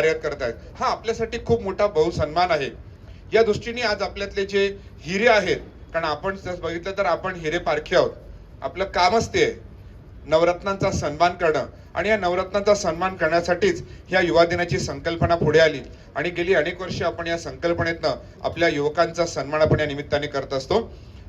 कार्य करत आहेत. हा आपल्यासाठी खूप मोठा बहुसन्मान आहे. या दृष्टीने आज आपल्यातले जे हिरे आहेत, कारण आपण जसं बघितलं तर आपण हिरे पारखे आहोत. आपलं कामच ते आहे, नवरत्नांचा सन्मान करणं. आणि या नवरत्नांचा सन्मान करण्यासाठीच ह्या युवा दिनाची संकल्पना पुढे आली आणि गेली अनेक वर्षे आपण या संकल्पनेतनं आपल्या युवकांचा सन्मान आपण या निमित्ताने करत असतो.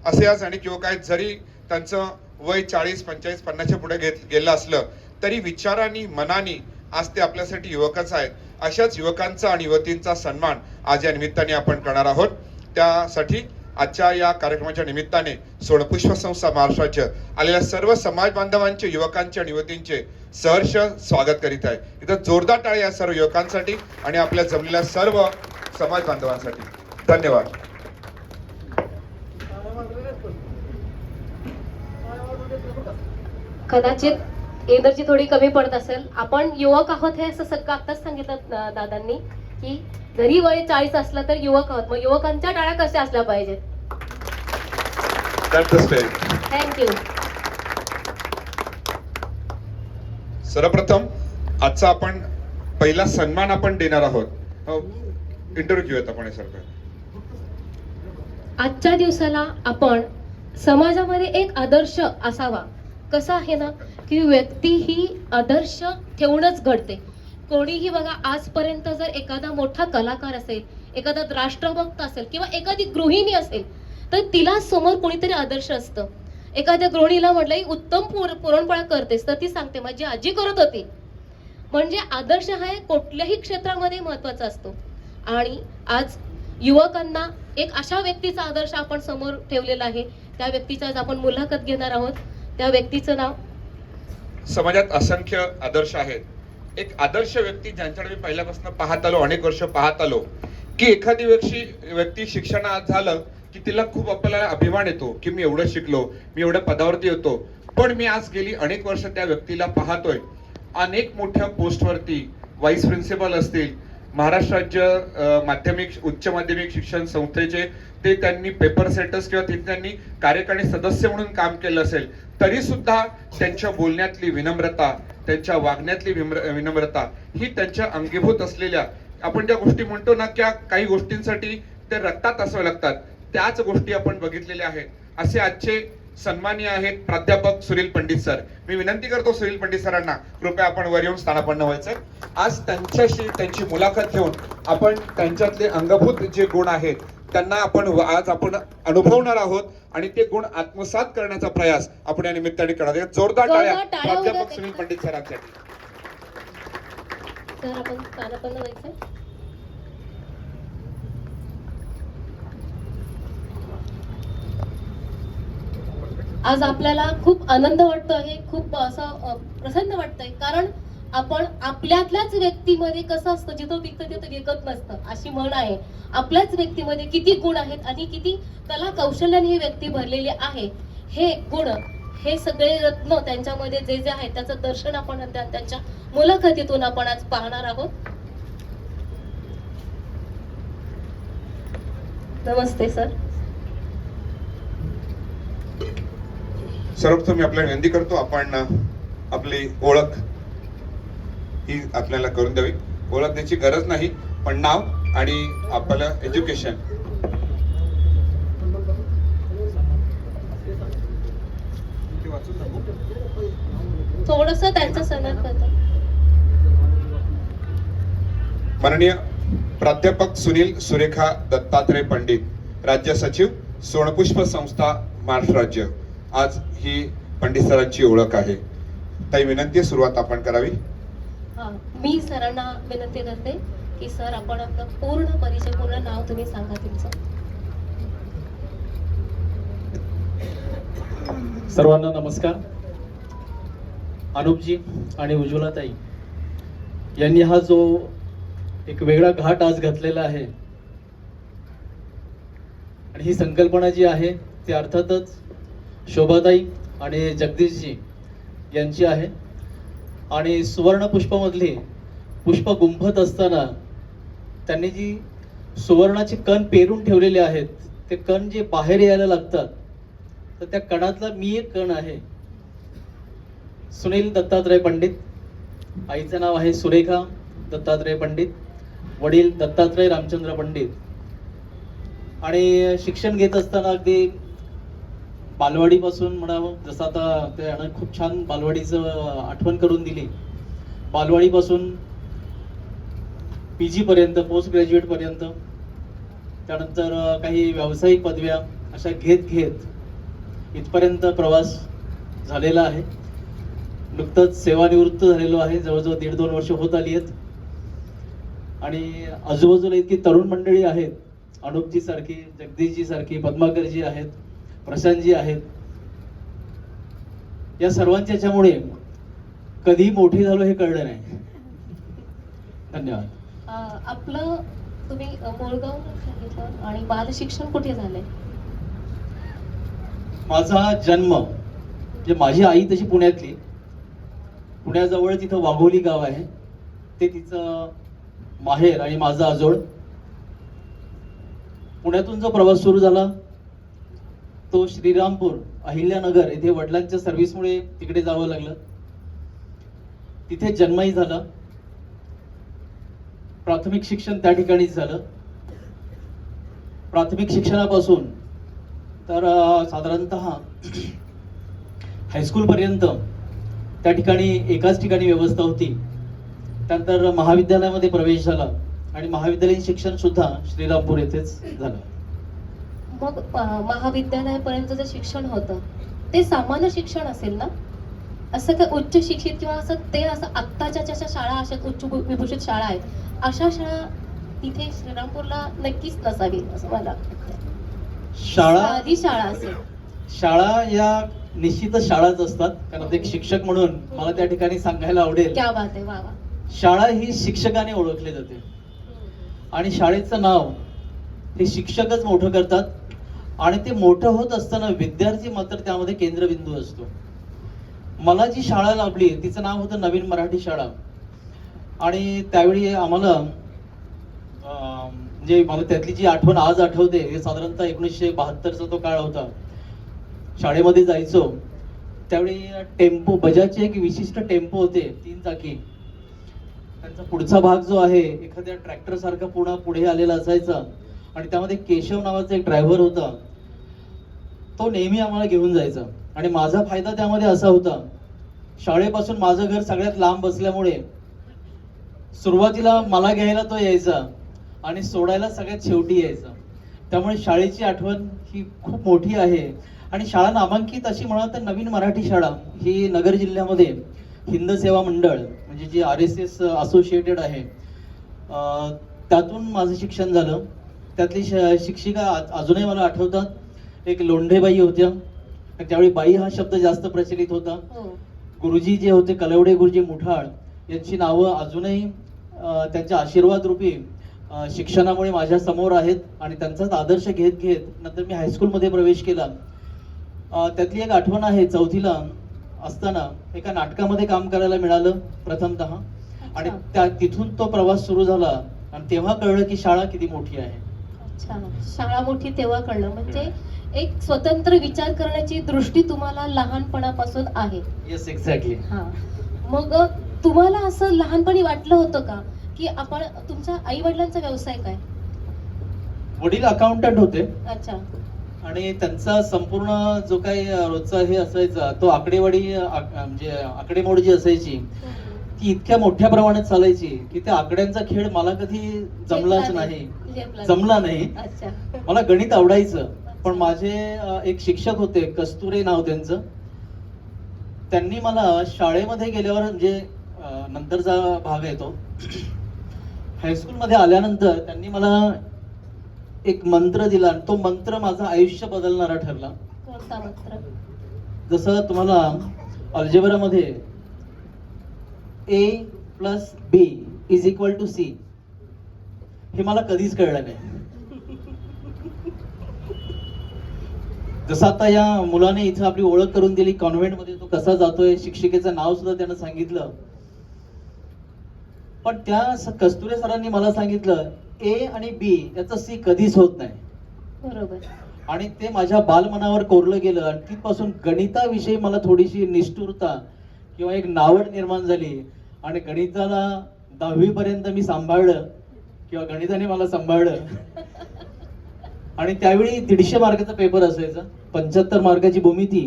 असे आज अनेक युवक आहेत, जरी त्यांचं वय 40, 45, 50च्या पुढे गेलं असलं तरी विचारांनी मनानी आज ते आपल्यासाठी युवकच आहेत. अशाच युवकांचा आणि युवतींचा सन्मान आज या निमित्ताने आपण करणार आहोत. त्यासाठी आजच्या या कार्यक्रमाच्या निमित्ताने सोनपुष्प संस्था महाराष्ट्राच्या आलेल्या सर्व समाज बांधवांचे, युवकांचे आणि युवतींचे सहर्ष स्वागत करीत आहे. इथं जोरदार टाळ्या या सर्व युवकांसाठी आणि आपल्या जमलेल्या सर्व समाज बांधवांसाठी. धन्यवाद. कदाचित एनर्जी थोडी कमी पडत असेल. आपण युवक आहोत हे असं सगळं आताच सांगितलं दादांनी की जरी वय 40 असलं तर युवक आहोत. मग युवकांच्या टाळ्या कशा असल्या पाहिजेत? थँक्यू. सर्वप्रथम आजचा आपण पहिला सन्मान आपण देणार आहोत. इंटरव्ह्यू घेऊयात आपण हे सगळं. आजच्या दिवसाला आपण समाजामध्ये एक आदर्श असावा. कसं आहे ना की व्यक्ती ही आदर्श ठेवूनच घडते. कोणीही बघा, आजपर्यंत जर एखादा मोठा कलाकार असेल, एखादा राष्ट्रभक्त असेल किंवा एखादी गृहिणी असेल तर तिला समोर कोणीतरी आदर्श असतं. एखाद्या गृहिणीला म्हटलं ही उत्तम पुरणपोळ्या करतेस तर ती सांगते माझी आजी करत होती. म्हणजे आदर्श हा कुठल्याही क्षेत्रामध्ये महत्वाचा असतो. आणि आज युवकांना एक अशा व्यक्तीचा आदर्श आपण समोर ठेवलेला आहे. त्या व्यक्तीचा आज आपण मुलाखत घेणार आहोत. त्या व्यक्तीचं नाव. समाजात असंख्य आदर्श आहेत. एक आदर्श व्यक्ती ज्यांच्याकडे मी पहिल्यापासून पाहत आलो, अनेक वर्ष पाहत आलो, की एखादी व्यक्ती शिक्षणात झालं की तिला खूप आपल्याला अभिमान येतो की मी एवढं शिकलो, मी एवढ्या पदावरती होतो. पण मी आज गेली अनेक वर्ष त्या व्यक्तीला पाहतोय अनेक मोठ्या पोस्टवरती, व्हाईस प्रिन्सिपल असतील, महाराष्ट्र राज्य माध्यमिक उच्च माध्यमिक शिक्षण संस्थेचे ते त्यांनी पेपर सेटर्स किंवा तिथे त्यांनी कार्यकारिणी सदस्य म्हणून काम केलं असेल, तरी सुद्धा त्यांच्या बोलण्यातली विनम्रता, त्यांच्या वागण्यातली विनम्रता ही त्यांच्या अंगीभूत असलेल्या, आपण ज्या गोष्टी म्हणतो ना की काही गोष्टींसाठी ते रक्तात असावे लागतात, त्याच गोष्टी आपण बघितलेल्या आहेत. असे आजचे सन्माननीय आहेत प्राध्यापक सुनील पंडित सर. मी विनंती करतो सुनील पंडित सरांना कृपया आपण वर येऊन स्थानापन्न व्हायचंय. आज त्यांच्याशी त्यांची मुलाखत घेऊन आपण त्यांच्यातले अंगभूत जे गुण आहेत त्यांना आज आपण अनुभवणार आहोत आणि ते गुण आत्मसात करण्याचा प्रयास आपण या निमित्ताने करणार आहोत. जोरदार टाळ्या प्राध्यापक सुनील पंडित सरांसाठी. तर आपण स्थानापन्न व्हायचंय. आज आपल्याला खूप आनंद वाटतो आहे, खूप असं प्रसन्न वाटतंय. कारण आपण आपल्यातल्याच व्यक्तीमध्ये कसं असतं, जिथं तिथं विकत नसतं अशी म्हण आहे. आपल्याच व्यक्तीमध्ये किती गुण आहेत आणि किती कला कौशल्याने ही व्यक्ती भरलेली आहे. हे गुण, हे सगळे रत्न त्यांच्यामध्ये जे जे आहेत त्याचं दर्शन आपण त्यांच्या मुलाखतीतून आपण आज पाहणार आहोत. नमस्ते सर. सर्वप्रथम मी आपल्याला विनंती करतो आपण आपली ओळख ही आपल्याला करून द्यावी. ओळख द्यायची गरज नाही, पण नाव आणि आपलं एज्युकेशन. थोडस त्यांचा सन्मान करतो. माननीय प्राध्यापक सुनील सुरेखा दत्तात्रय पंडित, राज्य सचिव, सोनपुष्प संस्था महाराष्ट्र राज्य. आज ही पंडित सरांची ओळख आहे. ताई विनंती, सुरुवात आपण करावी. मी सरांना विनंती करते की सर आपण आपलं पूर्ण परिचय, पूर्ण नाव तुम्ही सांगा तुमचं. सर्वांना नमस्कार. अनुपजी आणि उज्ज्वलाताई यांनी हा जो एक वेगळा घाट आज घातलेला आहे आणि ही संकल्पना जी आहे ती अर्थातच शोभाताई आणि जगदीशजी यांची आहे. आणि सुवर्ण पुष्पामधली पुष्प गुंफत असताना त्यांनी जी सुवर्णाचे कण पेरून ठेवलेले आहेत, ते कण जे बाहेर यायला लागतात, तर त्या कणातला मी एक कण आहे. सुनील दत्तात्रय पंडित, आईचं नाव आहे सुरेखा, दत्तात्रय पंडित, वडील दत्तात्रय रामचंद्र पंडित. आणि शिक्षण घेत असताना अगदी बालवाडीपासून म्हणावं, जसं आता त्यानं खूप छान बालवाडीचं आठवण करून दिली. बालवाडीपासून PG पर्यंत, पोस्ट ग्रॅज्युएट पर्यंत, त्यानंतर काही व्यावसायिक पदव्या अशा घेत घेत इथपर्यंत प्रवास झालेला आहे. नुकतंच सेवानिवृत्त झालेलो आहे, जवळजवळ 1.5-2 वर्ष होत आली आहेत. आणि आजूबाजूला इतकी तरुण मंडळी आहेत, अनुपजी सारखी, जगदीशजी सारखी, पद्माकरजी आहेत, प्रशांतजी आहेत. या सर्वांच्या याच्यामुळे कधी मोठी झालो हे कळलं नाही. धन्यवाद. आपलं तुम्ही मोळगाव सांगितलं आणि बाल शिक्षण कुठे झालंय? माझा जन्म म्हणजे माझी आई तशी पुण्यातली, पुण्याजवळ तिथं वाघोली गाव आहे, ते तिचं माहेर आणि माझा आजोळ. पुण्यातून जो प्रवास सुरू झाला तो श्रीरामपूर, अहिल्यानगर येथे वडिलांच्या सर्व्हिसमुळे तिकडे जावं लागलं. तिथे जन्मही झाला. प्राथमिक शिक्षण त्या ठिकाणीच झालं. प्राथमिक शिक्षणापासून तर साधारणतः हायस्कूल पर्यंत त्या ठिकाणी एकाच ठिकाणी व्यवस्था होती. त्यानंतर महाविद्यालयामध्ये प्रवेश झाला आणि महाविद्यालयीन शिक्षण सुद्धा श्रीरामपूर येथेच झालं. मग महाविद्यालयापर्यंत जे शिक्षण होतं ते सामान्य शिक्षण असेल ना? असं काय उच्च शिक्षित किंवा असं ते असं आत्ताच्या जशा शाळा अशा उच्च विभूषित शाळा आहेत, अशा शाळा तिथे श्रीरामपूरला नक्कीच नसावी असं मला वाटतं. साधी शाळा असेल. शाळा या निश्चितच शाळाच असतात, कारण एक शिक्षक म्हणून मला त्या ठिकाणी सांगायला आवडेल, क्या बात आहे, वा वा. शाळा ही शिक्षकाने ओळखली जाते आणि शाळेचं नाव हे शिक्षकच मोठं करतात. आणि ते मोठं होत असताना विद्यार्थी मात्र त्यामध्ये केंद्रबिंदू असतो. मला जी शाळा लाभली तिचं नाव होतं नवीन मराठी शाळा. आणि त्यावेळी आम्हाला म्हणजे मला त्यातली जी आठवण आज आठवते, हे साधारणतः 1972चा तो काळ होता. शाळेमध्ये जायचो त्यावेळी टेम्पो, बजाजचे एक विशिष्ट टेम्पो होते 3 चाकी. त्यांचा पुढचा भाग जो आहे एखाद्या ट्रॅक्टर सारखा पुढे आलेला असायचा आणि त्यामध्ये केशव नावाचा एक ड्रायव्हर होता. तो नेहमी आम्हाला घेऊन जायचा आणि माझा फायदा त्यामध्ये असा होता, शाळेपासून माझं घर सगळ्यात लांब असल्यामुळे सुरुवातीला मला घ्यायला तो यायचा आणि सोडायला सगळ्यात शेवटी यायचा. त्यामुळे शाळेची आठवण ही खूप मोठी आहे. आणि शाळा नामांकित अशी म्हणा तर नवीन मराठी शाळा ही नगर जिल्ह्यामध्ये हिंद सेवा मंडळ म्हणजे जी RSS असोसिएटेड आहे त्यातून माझं शिक्षण झालं. त्यातली शिक्षिका अजूनही मला आठवतात, एक लोंढेबाई होत्या. त्यावेळी बाई हा शब्द जास्त प्रचलित होता. गुरुजी जे होते कलवडे गुरुजी मुठाळ यांची नावं अजूनही त्यांच्या आशीर्वाद रूपी शिक्षणामुळे माझ्या समोर आहेत आणि त्यांचाच आदर्श घेत घेत नंतर मी हायस्कूलमध्ये प्रवेश केला. त्यातली एक आठवण आहे, 4थीला असताना एका नाटकामध्ये काम करायला मिळालं प्रथमतः. आणि तिथून तो प्रवास सुरू झाला आणि तेव्हा कळलं की शाळा किती मोठी आहे. अच्छा, शाळा मोठी तेव्हा कळलं. म्हणजे एक स्वतंत्र विचार करण्याची दृष्टी तुम्हाला लहानपणापासून आहे. Yes, exactly. हा, मग तुम्हाला असं लहानपणी वाटलं होतं का की आपण, तुमच्या आई वडिलांचा व्यवसाय काय? वडील अकाउंटंट होते. अच्छा. आणि त्यांचा संपूर्ण जो काही रोजचा हे असायचा तो आकडेवाडी म्हणजे आकडेमोड जी असायची ती इतक्या मोठ्या प्रमाणात चालायची की त्या आकड्यांचा खेळ मला कधी जमला नाही. अच्छा. मला गणित आवडायचं, पण माझे एक शिक्षक होते, कस्तुरे नाव त्यांचं. त्यांनी मला शाळेमध्ये गेल्यावर, म्हणजे नंतरचा भाग आहे तो, हायस्कूलमध्ये आल्यानंतर त्यांनी मला एक मंत्र दिला आणि तो मंत्र माझं आयुष्य बदलणारा ठरला. कोणता मंत्र? जसं तुम्हाला अल्जेब्रामध्ये A + B = C, हे मला कधीच कळलं नाही. जसं आता या मुलाने इथं आपली ओळख करून दिली, कॉन्व्हेंटमध्ये तो कसा जातोय, शिक्षिकेचं नाव सुद्धा त्यानं सांगितलं. पण त्या कस्तुरे सरांनी मला सांगितलं A आणि B याचा C कधीच होत नाही. बरोबर. आणि ते माझ्या बालमनावर कोरलं गेलं आणि तिथपासून गणिताविषयी मला थोडीशी निष्ठुरता किंवा एक नावड निर्माण झाली आणि गणिताला 10वी पर्यंत मी सांभाळलं किंवा गणिताने मला सांभाळलं. आणि त्यावेळी 150 मार्काचा पेपर असायचा, 75 मार्काची भूमिती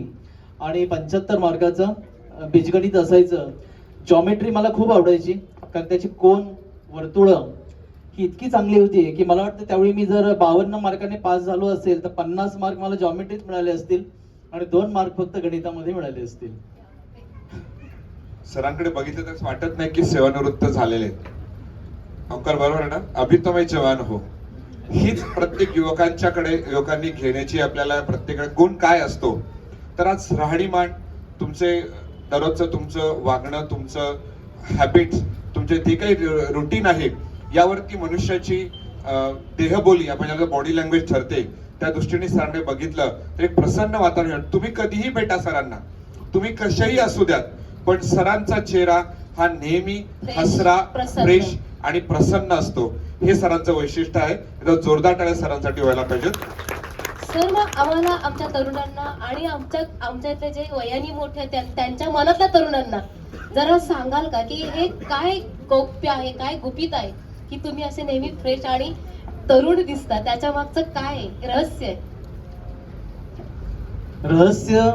आणि 75 मार्काचं बीजगणित असायचं. जॉमेट्री मला खूप आवडायची, कारण त्याची कोन वर्तुळं ही इतकी चांगली होती की मला वाटतं त्यावेळी मी जर 52 मार्काने पास झालो असेल तर 50 मार्क मला जॉमेट्रीत मिळाले असतील आणि 2 मार्क फक्त गणितामध्ये मिळाले असतील. सरांकडे बघितलं तर वाटत नाही की सेवानिवृत्त झालेले आहेत. अवकर बरोबर आहे ना? अभी तो मैं जवान हो. हीच प्रत्येक युवकांनी घेण्याची आपल्याला प्रत्येकाकडे गुण काय असतो तर आज राहणीमान, तुमचे दररोजचं तुमचं वागणं, तुमचं हॅबिट्स, तुमचे जे काही रुटीन आहे यावरती मनुष्याची देहबोली, आपण ज्याला बॉडी लँग्वेज ठरते, त्या दृष्टीने सरांनी बघितलं तर एक प्रसन्न वातावरण. तुम्ही कधीही भेटा सरांना, तुम्ही कशाही असू द्यात, पण सरांचा चेहरा हा नेहमी हसरा, फ्रेश आणि प्रसन्न असतो. हे सरांचं वैशिष्ट्य आहे. एकदा जोरदार टाळ्या सरांसाठी व्हायला पाहिजेत. सर, मग आम्हाला आमच्या तरुणांना आणि आमच्या इथले जे वयाने मोठे आहेत त्यांच्या मनातल्या तरुणांना जरा सांगाल का की हे काय गौप्य आहे, काय गुपित आहे की तुम्ही असे नेहमी फ्रेश आणि तरुण दिसता, त्याच्या मागचं काय आहे, रहस्य आहे? रहस्य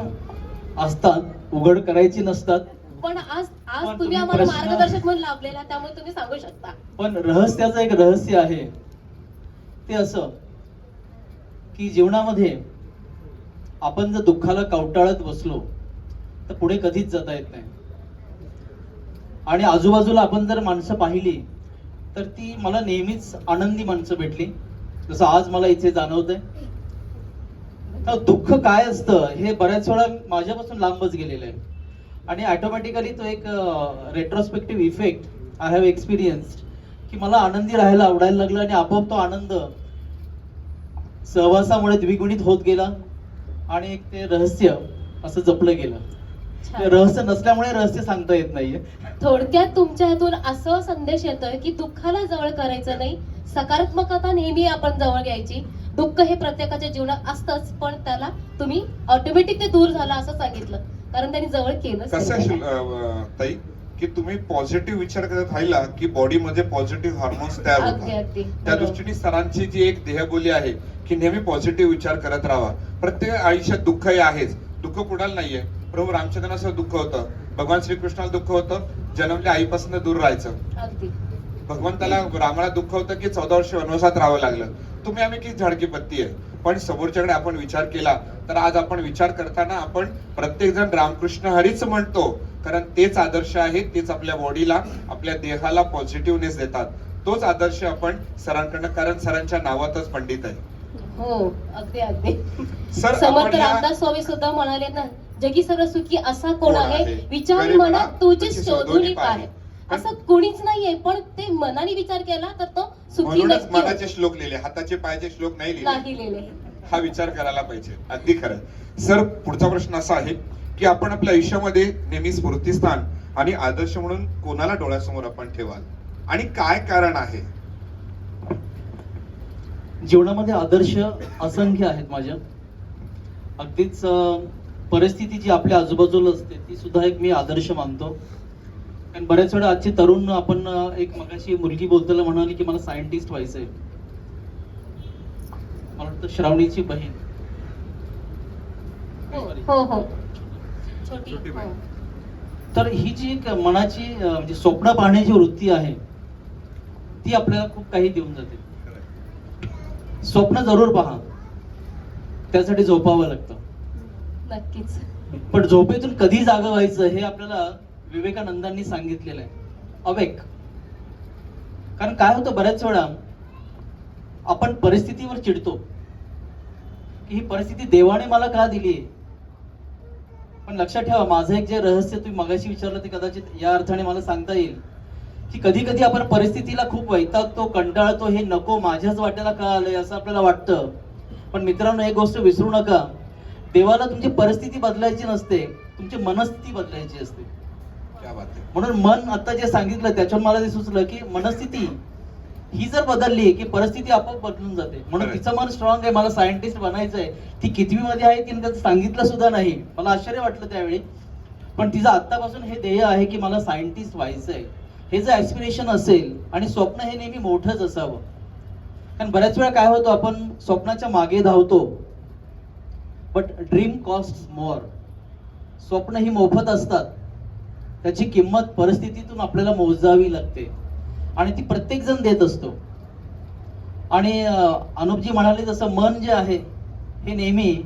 असतात, उघड करायची नसतात. पण आज पण तुम्ही तुम्ही आम्हाला प्रश्न- मार्गदर्शक म्हणून लाभलेला, त्यामुळे तुम्ही सांगू शकता. पण रहस्याचं एक रहस्य आहे, ते असं की जीवनामध्ये आपण जर दुःखाला कवटाळत बसलो तर पुढे कधीच जाता येत नाही. आणि आजूबाजूला आपण जर माणसं पाहिली तर ती मला नेहमीच आनंदी माणसं भेटली, जसं आज मला इथे जाणवतंय. तर दुःख काय असतं हे बऱ्याच वेळा माझ्यापासून लांबच गेलेलं आहे. आणि ऑटोमॅटिकली तो एक retrospective effect I have experienced की मला आनंदी राहायला आवडायला लागलं आणि आपोआप तो आनंद सहवासामुळे द्विगुणित होत गेला आणि एक ते रहस्य असं जपलं गेलं. ते रहस्य नसल्यामुळे रहस्य सांगता येत नाहीये. थोडक्यात तुमच्या हातून असं संदेश येतोय की दुःखाला जवळ करायचं नाही, सकारात्मकता नेहमी आपण जवळ घ्यायची. दुःख हे प्रत्येकाच्या जीवनात असतंच, पण त्याला तुम्ही ऑटोमॅटिक ते दूर झालं असं सांगितलं, कारण त्यांनी जवळ केलं. कसं असेल ताई की तुम्ही पॉझिटिव्ह विचार करत राहिला की बॉडीमध्ये पॉझिटिव्ह हार्मोन्स तयार अगदी होतात. अगदी त्या दृष्टीने सरांची जी एक देहबोली आहे की नेहमी पॉझिटिव्ह विचार करत राहावा. प्रत्येक आयुष्यात दुःख हे आहेच. दुःख कुणाला नाहीये. प्रभू रामचंद्रांना असं दुःख होतं, भगवान श्रीकृष्णाला दुःख होतं, जन्मल्या आईपासून दूर राहायचं. अगदी भगवंताला रामाला दुःख होतं की 14 वर्ष वनवासात राहावं लागलं. तुम्ही आम्ही किती झाडकी पत्ती आहे, पण समोरच्याकडे आपण विचार केला तर आज आपण विचार करताना आपण प्रत्येक जण रामकृष्ण हरीच म्हणतो, कारण तेच आदर्श आहेत, तेच आपल्या बॉडीला, आपल्या देहाला पॉझिटिव्हनेस देतात. तोच आदर्श आपण सरांकडनं, कारण सरांच्या नावातच पंडित आहे. हो, अगदी अगदी. सर, समर्थ आपण या- रामदास स्वामी सुद्धा म्हणाले ना, जगी सर्व सुखी असा कोण आहे, विचार गरीब मनात मनात तुझी तुझी शोधून पाहे. पाहे. असं कोणीच नाहीये, पण ते मनाने विचार केला तर तो सुखी म्हणूनच नक्की मनाचे श्लोक लिहिले, हाताचे पायाचे श्लोक नाही लिहिले. नाही लिहिले. हा विचार करायला पाहिजे. अगदी खरं. सर, पुढचा प्रश्न असा आहे की आपण आपल्या आयुष्यामध्ये नेहमी स्फूर्तिस्थान आणि आदर्श म्हणून कोणाला डोळ्यासमोर आपण ठेवाल आणि काय कारण आहे? जीवनामध्ये आदर्श असंख्य आहेत माझ्या. अगदीच परिस्थिती जी आपल्या आजूबाजूला असते ती सुद्धा एक मी आदर्श मानतो. कारण बऱ्याच वेळा आजचे तरुण, आपण एक मगाशी मुलगी बोलताना म्हणाली की मला सायंटिस्ट व्हायचंय. मला वाटतं श्रावणीची बहीण, हो हो, छोटी छोटी बाई. हो. तर ही जी एक मनाची म्हणजे स्वप्न पाहण्याची वृत्ती आहे ती आपल्याला खूप काही देऊन जाते. स्वप्न जरूर पहा, त्यासाठी झोपावं लागतं. नक्कीच. पण झोपेतून कधी जागं व्हायचं हे आपल्याला विवेकानंदांनी सांगितलेलं आहे, अवेक. कारण काय होतं, बऱ्याच वेळा आपण परिस्थितीवर चिडतो की ही परिस्थिती देवाने मला का दिली. पण लक्षात ठेवा, माझं एक जे रहस्य तुम्ही मगाशी विचारलं ते कदाचित या अर्थाने मला सांगता येईल की कधी कधी आपण परिस्थितीला खूप वैतागतो, कंटाळतो, हे नको, माझ्याच वाट्याला का आलंय असं आपल्याला वाटतं. पण मित्रांनो, एक गोष्ट विसरू नका, देवाला तुमची परिस्थिती बदलायची नसते, तुमची मनस्थिती बदलायची असते. क्या बात आहे. म्हणून मन आता जे सांगितलं त्याच्यावर मला ते सुचलं की मनस्थिती ही जर बदलली की परिस्थिती आपोआप बदलून जाते. म्हणून खरंय. तिचं मन स्ट्रॉंग आहे, मला सायंटिस्ट बनायचंय. ती कितवी मध्ये आहे तिने त्याचं सांगितलं सुद्धा नाही, मला आश्चर्य वाटलं त्यावेळी. पण तिचं आत्तापासून हे ध्येय आहे की मला सायंटिस्ट व्हायचंय. हे जर ॲस्पिरेशन असेल आणि स्वप्न हे नेहमी मोठंच असावं. कारण बऱ्याच वेळा काय होतं, आपण स्वप्नाच्या मागे धावतो, बट ड्रीम कॉस्ट मोर. स्वप्न ही मोफत असतात, त्याची किंमत परिस्थितीतून आपल्याला मोजावी लागते आणि ती प्रत्येक जण देत असतो. आणि अनुपजी म्हणाले तसं मन जे आहे हे नेहमी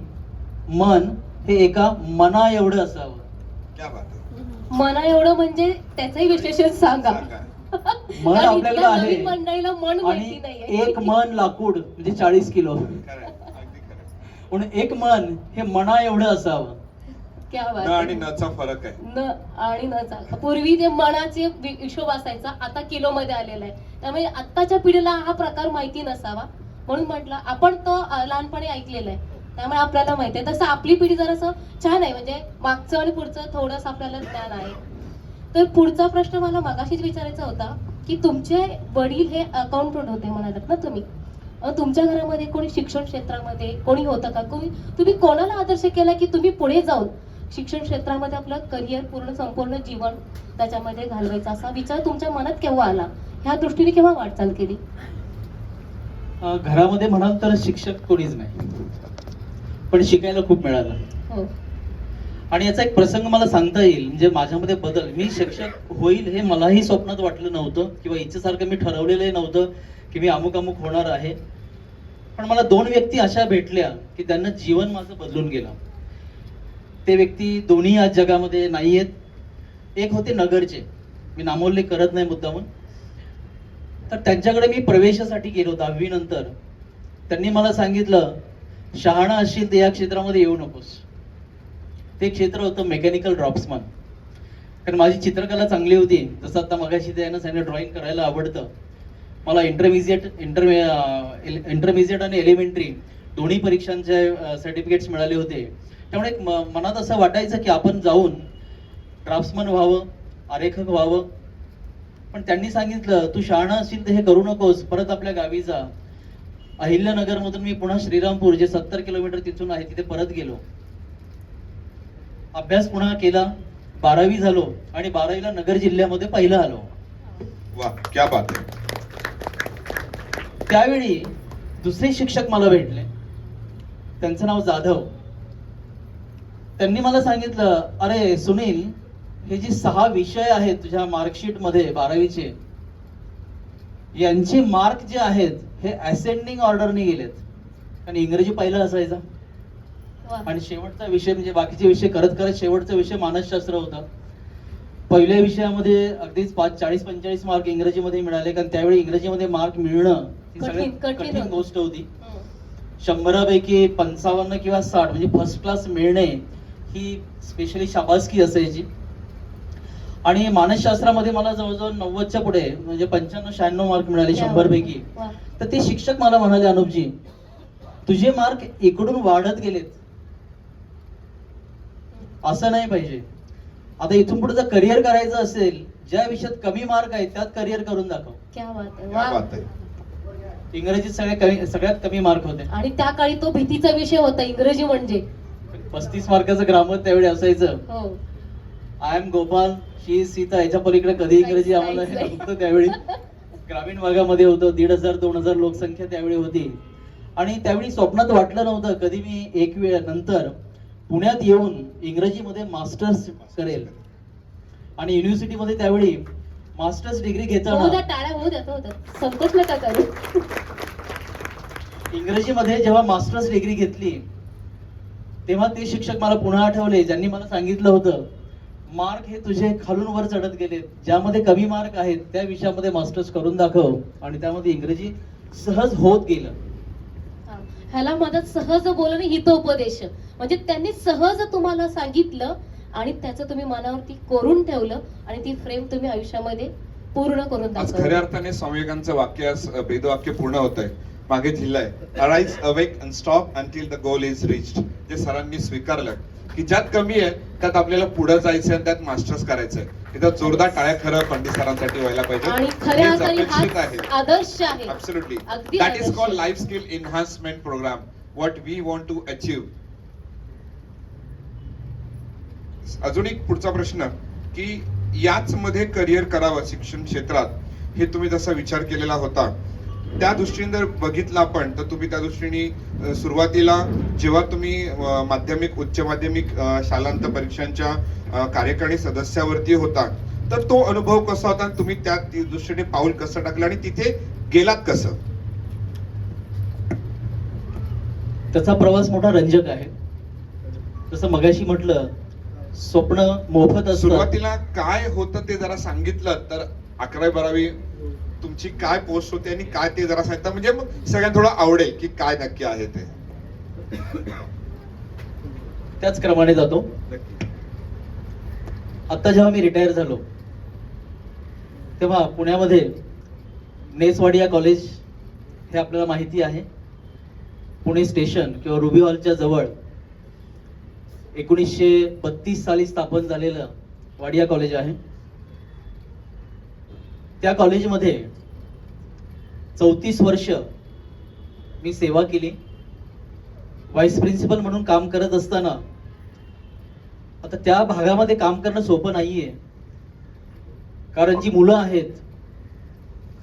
मन हे एका मना एवढं असावं. क्या बात आहे. मना एवढं म्हणजे त्याचंही विशेषण सांगा. सांगा. मन कारण आपल्याला इतक्या आहे नवीन मंडळीला मन माहिती आणि नाहीये. एक मन लाकूड म्हणजे 40 किलो. खरंय, अगदी खरंय. म्हणून एक मन हे मना एवढं असावं. क्या बात न आहे. आणि नचा फरक आहे. न आणि न चाल. पूर्वी ते मनाचे हिशोब असायचा, आता किलो मध्ये आलेला आहे. त्यामुळे आत्ताच्या पिढीला हा प्रकार माहिती नसावा म्हणून म्हटलं. आपण तो लहानपणी ऐकलेला आहे त्यामुळे आपल्याला माहिती आहे. तसं आपली पिढी जरासं छान आहे, म्हणजे मागचं आणि पुढचं थोडंसं आपल्याला ज्ञान आहे. तर पुढचा प्रश्न मला मागाशीच विचारायचा होता की तुमचे वडील हे अकाउंटंट होते म्हणालात ना तुम्ही. तुमच्या घरामध्ये कोणी शिक्षण क्षेत्रामध्ये कोणी होतं का? तुम्ही कोणाला आदर्श केला की तुम्ही पुढे जाऊन शिक्षण क्षेत्रामध्ये आपलं करिअर पूर्ण संपूर्ण जीवन त्याच्यामध्ये घालवायचं असा विचार तुमच्या मनात केव्हा आला? ह्या दृष्टीने केव्हा वाटचाल केली? घरामध्ये म्हणाल तर शिक्षक कोणीच नाही, पण शिकायला खूप मिळालं. हो. आणि याचा एक प्रसंग मला सांगता येईल, म्हणजे माझ्यामध्ये बदल. मी शिक्षक होईल हे मलाही स्वप्नात वाटलं नव्हतं किंवा इच्छेसारखं मी ठरवलेलंही नव्हतं की मी अमुक अमुक होणार आहे. पण मला 2 व्यक्ती अशा भेटल्या की त्यांना जीवन माझं बदलून गेलं. ते व्यक्ती दोन्ही आज जगामध्ये नाही आहेत. एक होते नगरचे, मी नामोल्लेख करत नाही मुद्दामून. तर त्यांच्याकडे मी प्रवेशासाठी गेलो 10वी नंतर. त्यांनी मला सांगितलं, शहाणा असशील तर या क्षेत्रामध्ये येऊ नकोस. ते क्षेत्र होतं मेकॅनिकल ड्रॉप्समन. कारण माझी चित्रकला चांगली होती, जसं आता मगाशी त्यानं सांगितलं ड्रॉइंग करायला आवडतं. मला इंटरमिजिएट आणि एलिमेंटरी दोन्ही परीक्षांचे सर्टिफिकेट्स मिळाले होते. त्यामुळे मनात असं वाटायचं की आपण जाऊन ड्राफ्ट्समन व्हावं, आरेखक व्हावं. पण त्यांनी सांगितलं, तू शहाणा असशील तर हे करू नकोस, परत आपल्या गावी जा. अहिल्यानगरमधून मी पुन्हा श्रीरामपूर, जे 70 किलोमीटर तिथून आहे, तिथे परत गेलो. अभ्यास पुन्हा केला, 12वी झालो आणि 12वीला नगर जिल्ह्यामध्ये पहिला आलो. वा, क्या बात आहे. त्यावेळी दुसरे शिक्षक मला भेटले, त्यांचं नाव जाधव. त्यांनी मला सांगितलं, अरे सुनील, हे जे 6 विषय आहेत तुझ्या मार्कशीट मध्ये 12वीचे, यांचे मार्क जे आहेत हे असेंडिंग ऑर्डरने गेलेत. कारण इंग्रजी पहिला असायचा आणि शेवटचा विषय म्हणजे बाकीचे विषय करत करत शेवटचा विषय मानसशास्त्र होता. पहिल्या विषयामध्ये अगदीच 40-45 मार्क इंग्रजीमध्ये मिळाले, कारण त्यावेळी इंग्रजीमध्ये मार्क मिळणं ही सगळ्यात कठीण गोष्ट होती. 100पैकी 55 किंवा 60 म्हणजे फर्स्ट क्लास मिळणे ही स्पेशली शाबासकी असायची. आणि मानसशास्त्रामध्ये मला जवळजवळ 90च्या पुढे म्हणजे 95-96 मार्क मिळाले 100पैकी. तर ते शिक्षक मला म्हणाले, अनुपजी, तुझे मार्क इकडून वाढत गेलेत, असं नाही पाहिजे. आता इथून पुढे जर करिअर करायचं असेल, ज्या विषयात कमी मार्क आहेत त्यात करिअर करून दाखव. क्या बात आहे. क्या वा. बात आहे. इंग्रजीत सगळ्यात कमी मार्क होते. आणि त्या काळी तो भीतीचा विषय होता इंग्रजी म्हणजे. 35 मार्काचं ग्रामर त्यावेळी असायचं. हो. I am Gopal, she is Sita, याच्या पलीकडे कधी इंग्रजी आम्हाला काहीच नाही. नव्हतं त्यावेळी. ग्रामीण भागामध्ये होतं, 1,500-2,000 लोकसंख्या त्यावेळी होती. आणि त्यावेळी स्वप्नात वाटलं नव्हतं कधी मी एक वेळ नंतर पुण्यात येऊन इंग्रजीमध्ये मास्टर्स करेल. आणि युनिव्हर्सिटीमध्ये त्यावेळी मास्टर्स डिग्री होऊ द्या, घेताना टाळ्या होऊ द्या, होऊ द्या. संकोच नका करू. इंग्रजीमध्ये जेव्हा मास्टर्स डिग्री घेतली तेव्हा ते शिक्षक मला पुन्हा आठवले, ज्यांनी मला सांगितलं होतं, मार्क हे तुझे खालून वर चढत गेले, ज्यामध्ये कमी मार्क आहेत त्या विषयामध्ये मास्टर्स करून दाखव. आणि त्यामध्ये इंग्रजी सहज होत गेलं. हा. ह्याला मदत सहज बोलणं हितोपदेश, म्हणजे त्यांनी सहज तुम्हाला सांगितलं आणि त्याचं तुम्ही मनावरती कोरून ठेवलं आणि ती फ्रेम तुम्ही आयुष्यामध्ये पूर्ण करून आज दाखवली. खऱ्या अर्थाने स्वामीविवेकांचं वाक्य, ब्रीदवाक्य पूर्ण होत आहे. मागे लिहिलंय, arise awake and stop until the goal is reached. जे सरांनी स्वीकारलं की ज्यात कमी आहे त्यात आपल्याला पुढे जायचंय आणि त्यात मास्टर्स करायचंय. इथं जोरदार टाळ्या खरं पंडित सरांसाठी व्हायला पाहिजे. आणि खऱ्या हेच अर्थाने अपेक्षित हा आहे. आदर्श आहे. Absolutely. अगदी That is Adarsh. called life skill enhancement program. What we want to achieve. अजून एक पुढचा प्रश्न की याच मध्ये करिअर करावं शिक्षण क्षेत्रात, हे तुम्ही जसा विचार केलेला होता, त्या दृष्टीने जर बघितलं आपण तर तुम्ही त्या दृष्टीने सुरुवातीला जेव्हा तुम्ही माध्यमिक उच्च माध्यमिक शालांत परीक्षांच्या कार्यकारिणी सदस्यावरती होता, तर तो अनुभव कसा होता, तुम्ही त्या दृष्टीने पाऊल कसं टाकलं आणि तिथे गेलात कसं? त्याचा प्रवास मोठा रंजक आहे. जसं मगाशी म्हटलं, स्वप्न मोफत असतं. सुरुवातीला काय होतं ते जरा सांगितलं तर 11वी-12वी तुमची काय पोस्ट होती आणि काय ते जरा सांगता, म्हणजे मग सगळ्यांना थोडं आवडेल की काय नक्की आहे ते. त्याच क्रमाने जातो. आता जेव्हा मी रिटायर झालो तेव्हा पुण्यामध्ये नेसवाडिया कॉलेज हे आपल्याला माहिती आहे, पुणे स्टेशन किंवा रुबी हॉलच्या जवळ 1932 साली स्थापन झालेलं वाडिया कॉलेज आहे. त्या कॉलेजमध्ये 34 वर्ष मी सेवा केली. व्हाईस प्रिन्सिपल म्हणून काम करत असताना, आता त्या भागामध्ये काम करणं सोपं नाहीये, कारण जी मुलं आहेत,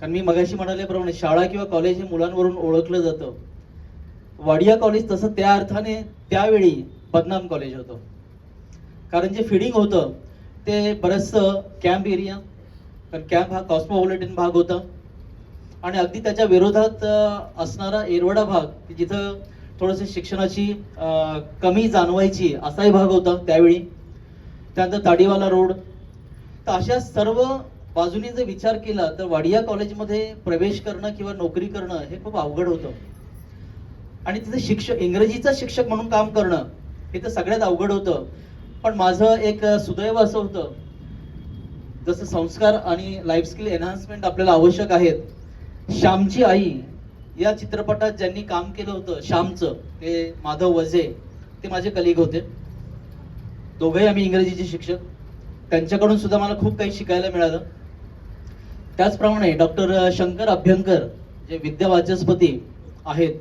कारण मी मगाशी म्हणाल्याप्रमाणे शाळा किंवा कॉलेज हे मुलांवरून ओळखलं जातं. वाडिया कॉलेज तसं त्या अर्थाने त्यावेळी बदनाम कॉलेज होतं, कारण जे फिडिंग होतं ते बरंचसं कॅम्प एरिया, कारण कॅम्प हा कॉस्मोपॉलिटन भाग होता, आणि अगदी त्याच्या विरोधात असणारा एरवडा भाग, की जिथं थोडंसं शिक्षणाची कमी जाणवायची असाही भाग होता त्यावेळी. त्यानंतर ताडीवाला रोड. तर अशा सर्व बाजूने जर विचार केला तर वाडिया कॉलेजमध्ये प्रवेश करणं किंवा नोकरी करणं हे खूप अवघड होतं. आणि तिथे इंग्रजीचा शिक्षक म्हणून काम करणं हे तर सगळ्यात अवघड होतं. पण माझं एक सुदैव असं होतं, जसं संस्कार आणि लाईफ स्किल एनहान्समेंट आपल्याला आवश्यक आहेत. श्यामची आई या चित्रपटात ज्यांनी काम केलं होतं, श्यामचं, ते माधव वझे, ते माझे कलिग होते. दोघंही आम्ही इंग्रजीचे शिक्षक. त्यांच्याकडून सुद्धा मला खूप काही शिकायला मिळालं. त्याचप्रमाणे डॉक्टर शंकर अभ्यंकर जे विद्या वाचस्पती आहेत,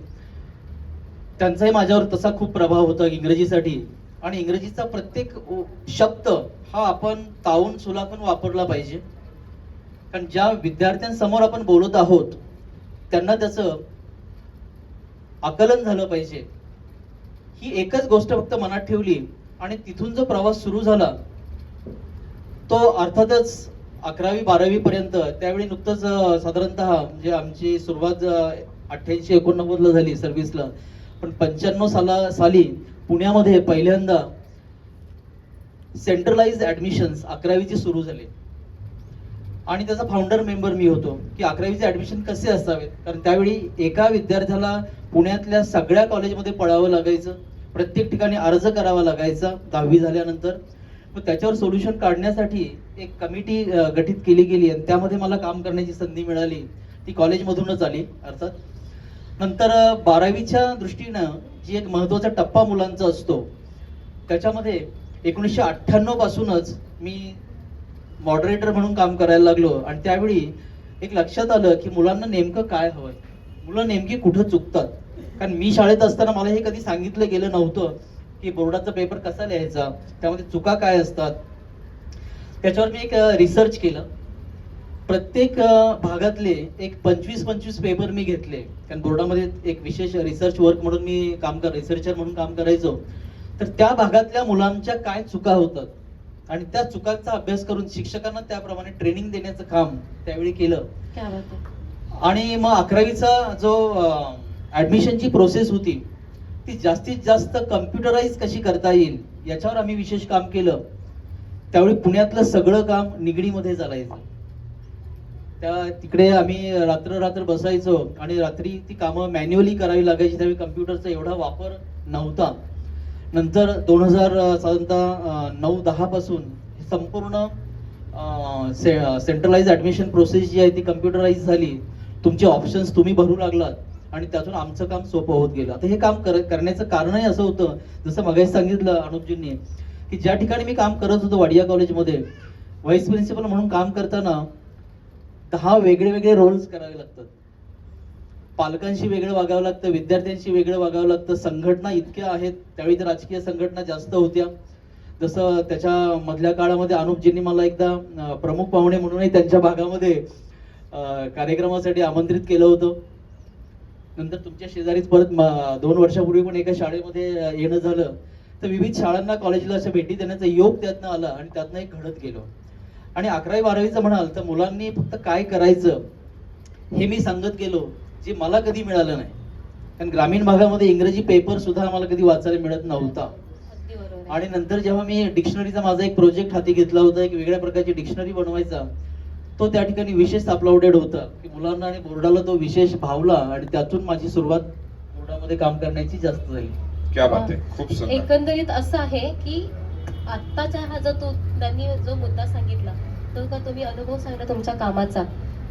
त्यांचाही माझ्यावर तसा खूप प्रभाव होता इंग्रजीसाठी. आणि इंग्रजीचा प्रत्येक शब्द हा आपण तावून सुलाखून वापरला पाहिजे, कारण ज्या विद्यार्थ्यांसमोर आपण बोलत आहोत त्यांना त्याचं आकलन झालं पाहिजे. ही एकच गोष्ट फक्त मनात ठेवली आणि तिथून जो प्रवास सुरू झाला तो अर्थातच 11वी-12वी पर्यंत, त्यावेळी नुकतंच साधारणतः म्हणजे आमची सुरुवात 88-89 ला झाली सर्व्हिसला, पण 95 साली पुण्यामध्ये पहिल्यांदा सेंट्रलाइज ऍडमिशन्स 11वीचे सुरू झाले. आणि त्याचा फाउंडर मेंबर मी होतो, की 11वीचे ऍडमिशन कसे असावेत, कारण त्यावेळी एका विद्यार्थ्याला पुण्यातल्या सगळ्या कॉलेजमध्ये पळावं लागायचं, प्रत्येक ठिकाणी अर्ज करावा लागायचा 10वी झाल्यानंतर. मग त्याच्यावर सोल्युशन काढण्यासाठी एक कमिटी गठीत केली गेली आणि त्यामध्ये मला काम करण्याची संधी मिळाली. ती कॉलेजमधूनच आली अर्थात. नंतर 12वीच्या दृष्टीनं जी एक महत्वाचा टप्पा मुलांचा असतो, त्याच्यामध्ये 1998 पासूनच मी मॉडरेटर म्हणून काम करायला लागलो. आणि त्यावेळी एक लक्षात आलं की मुलांना नेमकं काय हवंय, मुलं नेमकी कुठं चुकतात. कारण मी शाळेत असताना मला हे कधी सांगितलं गेलं नव्हतं की बोर्डाचा पेपर कसा लिहायचा, त्यामध्ये चुका काय असतात. त्याच्यावर मी एक रिसर्च केलं. प्रत्येक भागातले एक 25 पेपर मी घेतले, कारण बोर्डामध्ये एक विशेष रिसर्च वर्क म्हणून मी रिसर्चर म्हणून काम करायचो. तर त्या भागातल्या मुलांच्या काय चुका होतात आणि त्या चुकांचा अभ्यास करून शिक्षकांना त्याप्रमाणे ट्रेनिंग देण्याचं काम त्यावेळी केलं. क्या बात आहे. आणि मग 11वीचा जो ऍडमिशनची प्रोसेस होती ती जास्तीत जास्त कम्प्युटराइज कशी करता येईल याच्यावर आम्ही विशेष काम केलं. त्यावेळी पुण्यातलं सगळं काम निगडीमध्ये चालायचं. तिकडे आम्ही रात्र बसायचो आणि रात्री ती कामं मॅन्युअली करावी लागायची. त्यावेळी कम्प्युटरचा एवढा वापर नव्हता. नंतर 2000 साधारणतः 9-10 पासून संपूर्ण सेंट्रलाइज ऍडमिशन प्रोसेस जी आहे ती कम्प्युटराइज झाली. तुमचे ऑप्शन्स तुम्ही भरू लागलात आणि त्यातून आमचं काम सोपं होत गेलं. आता हे काम करण्याचं कारणही असं होतं, जसं मगाशी सांगितलं अनुपजींनी, की ज्या ठिकाणी मी काम करत होतो वाडिया कॉलेजमध्ये, व्हाईस प्रिन्सिपल म्हणून काम करताना 10 वेगळे रोल्स करावे लागतात. पालकांशी वेगळं वागावं लागतं, विद्यार्थ्यांशी वेगळं वागावं लागतं. संघटना इतक्या आहेत, त्यावेळी तर राजकीय संघटना जास्त होत्या. जसं त्याच्या मधल्या काळामध्ये अनुपजींनी मला एकदा प्रमुख पाहुणे म्हणूनही त्यांच्या भागामध्ये कार्यक्रमासाठी आमंत्रित केलं होतं. नंतर तुमच्या शेजारीच परत 2 वर्षापूर्वी पण एका शाळेमध्ये येणं झालं. तर विविध शाळांना कॉलेजला अशा भेटी देण्याचा योग त्यातनं आला आणि त्यातनं एक घडत गेलो. आणि 11वी 12वीचं म्हणाल तर मुलांनी फक्त काय करायचं हे मी सांगत गेलो, जे मला कधी मिळालं नाही. कारण ग्रामीण भागामध्ये इंग्रजी पेपर सुद्धा आम्हाला कधी वाचायला मिळत नव्हता. अगदी बरोबर आहे. आणि नंतर जेव्हा मी डिक्शनरीचा माझा एक प्रोजेक्ट हाती घेतला होता, एक वेगळ्या प्रकारची डिक्शनरी बनवायचा, तो त्या ठिकाणी विशेष अपलोडेड होता की मुलांना आणि बोर्डाला तो विशेष भावला आणि त्यातून माझी सुरुवात बोर्डामध्ये काम करण्याची जास्त झाली. क्या बात आहे, खूप सुंदर. एकंदरीत असं आहे की आत्ताच्या हा जो त्यांनी जो मुद्दा सांगितला तो का तुम्ही अनुभव सांगितला तुमच्या कामाचा,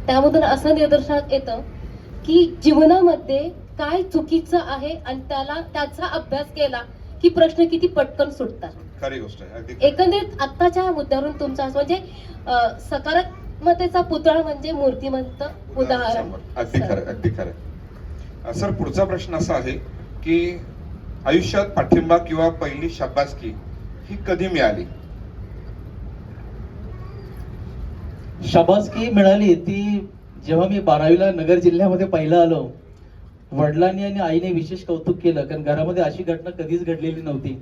त्यामधून असं निदर्शनात येतं की जीवनामध्ये काय चुकीचं आहे आणि त्याचा अभ्यास केला की प्रश्न किती पटकन सुटतात. खरी गोष्ट आहे, अगदी खरी. एकंदरीत आत्ताच्या या मुद्द्यावरून तुमचा म्हणजे सकारात्मकतेचा पुतळा म्हणजे मूर्तिमंत उदाहरण. अगदी खरं, अगदी खरं. सर, पुढचा प्रश्न असा आहे की आयुष्यात पाठिंबा किंवा पहिली शाबासकी ही कधी मिळाली? शाबासकी मिळाली ती जेव्हा मी 12वीला नगर जिल्ह्यामध्ये पहिला आलो. वडिलांनी आणि आईने विशेष कौतुक केलं, कारण घरामध्ये अशी घटना कधीच घडलेली नव्हती.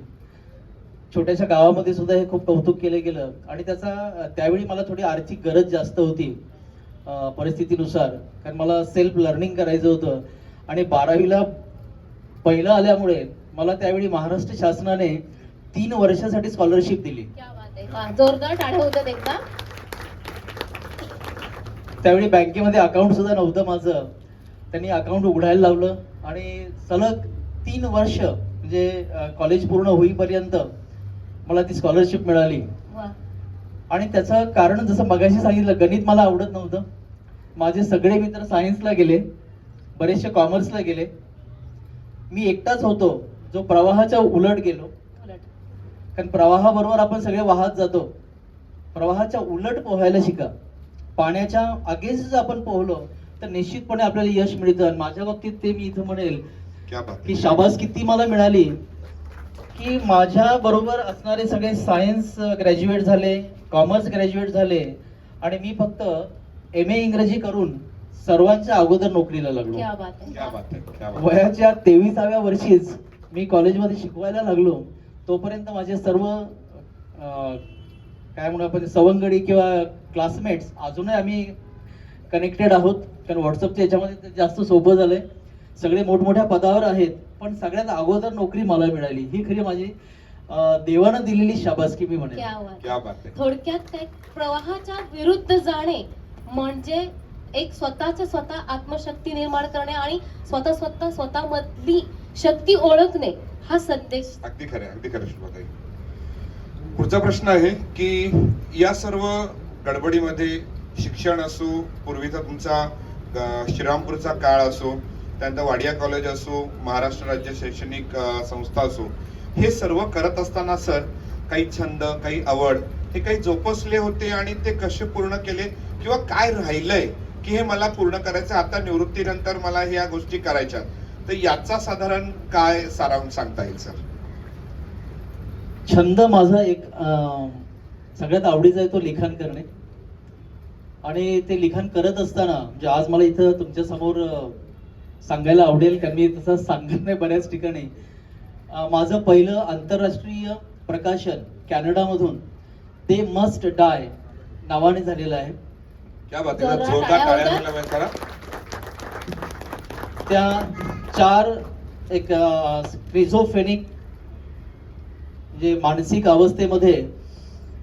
छोट्याशा गावामध्ये सुद्धा हे खूप कौतुक केलं गेलं. आणि त्यावेळी मला थोडी आर्थिक गरज जास्त होती परिस्थितीनुसार, कारण मला सेल्फ लर्निंग करायचं होतं. आणि 12वीला पहिलं आल्यामुळे मला त्यावेळी महाराष्ट्र शासनाने 3 वर्षासाठी स्कॉलरशिप दिली. क्या बात आहे, वाह, जोरदार टाळ्या होतात एकदा. त्यावेळी बँकेमध्ये अकाउंट सुद्धा नव्हतं माझं. त्यांनी अकाउंट उघडायला लावलं आणि सलग 3 वर्ष म्हणजे कॉलेज पूर्ण होईपर्यंत मला ती स्कॉलरशिप मिळाली. वाह. आणि त्याचं कारण जसं मगाशी सांगितलं, गणित मला आवडत नव्हतं. माझे सगळे मित्र सायन्सला गेले, बरेचसे कॉमर्सला गेले. मी एकटाच होतो जो प्रवाहाच्या उलट गेलो. उलट. कारण प्रवाहाबरोबर आपण सगळे वाहत जातो. प्रवाहाच्या उलट पोहायला शिका. पाण्याच्या अगेन्स्ट जर आपण पोहलो तर निश्चितपणे आपल्याला यश मिळतं. आणि माझ्या बाबतीत ते मी इथं म्हणेल क्या बात की आहे. शाबास किती मला मिळाली की माझ्या बरोबर असणारे सगळे सायन्स ग्रॅज्युएट झाले, कॉमर्स ग्रॅज्युएट झाले आणि मी फक्त MA इंग्रजी करून सर्वांच्या अगोदर नोकरीला लागलो. क्या बात आहे. क्या बात आहे, क्या बात आहे. वयाच्या 23व्या वर्षीच मी कॉलेजमध्ये शिकवायला लागलो. तोपर्यंत माझे सर्व काय म्हणू आपण सवंगडी किंवा क्लासमेट्स अजूनही आम्ही कनेक्टेड आहोत. कारण व्हॉट्सअपच्या याच्यामध्ये ते जास्त सोपं झालंय. सगळे मोठमोठ्या पदावर आहेत, पण सगळ्यात अगोदर नोकरी मला मिळाली. ही खरी माझी देवानं दिलेली शाबासकी मी म्हणेन. क्या बात आहे. क्या बात आहे. थोडक्यात काय, प्रवाहाच्या विरुद्ध जाणे म्हणजे एक स्वतः आत्मशक्ती निर्माण करणे आणि स्वतःमधली शक्ती ओळखणे हा संदेश. अगदी खरं आहे, अगदी खरं शुभाताई. पुढचा प्रश्न आहे की या सर्व गडबडीमध्ये शिक्षण असो, पूर्वीचा तुमचा श्रीरामपूरचा काळ असो, त्यानंतर वाडिया कॉलेज असो, महाराष्ट्र राज्य शैक्षणिक संस्था असो, हे सर्व करत असताना सर काही छंद, काही आवड हे काही जोपासले होते आणि ते कसे पूर्ण केले किंवा काय राहिलंय की हे मला पूर्ण करायचं, आता निवृत्तीनंतर मला ह्या गोष्टी करायच्या, तर याचा साधारण काय सारांश सांगता येईल सर? छंद माझा एक सगळ्यात आवडीचा आहे तो लिखाण करणे. आणि ते लिखाण करत असताना म्हणजे आज मला इथं तुमच्या समोर सांगायला आवडेल, कारण मी तसं सांगत नाही बऱ्याच ठिकाणी. माझं पहिलं आंतरराष्ट्रीय प्रकाशन कॅनडामधून दे मस्ट डाय नावाने झालेलं आहे. क्या बात आहे, जोरदार टाळ्या म्हटलं पाहिजे करा. त्या 4 एक स्क्रिझोफ्रेनिक म्हणजे मानसिक अवस्थेमध्ये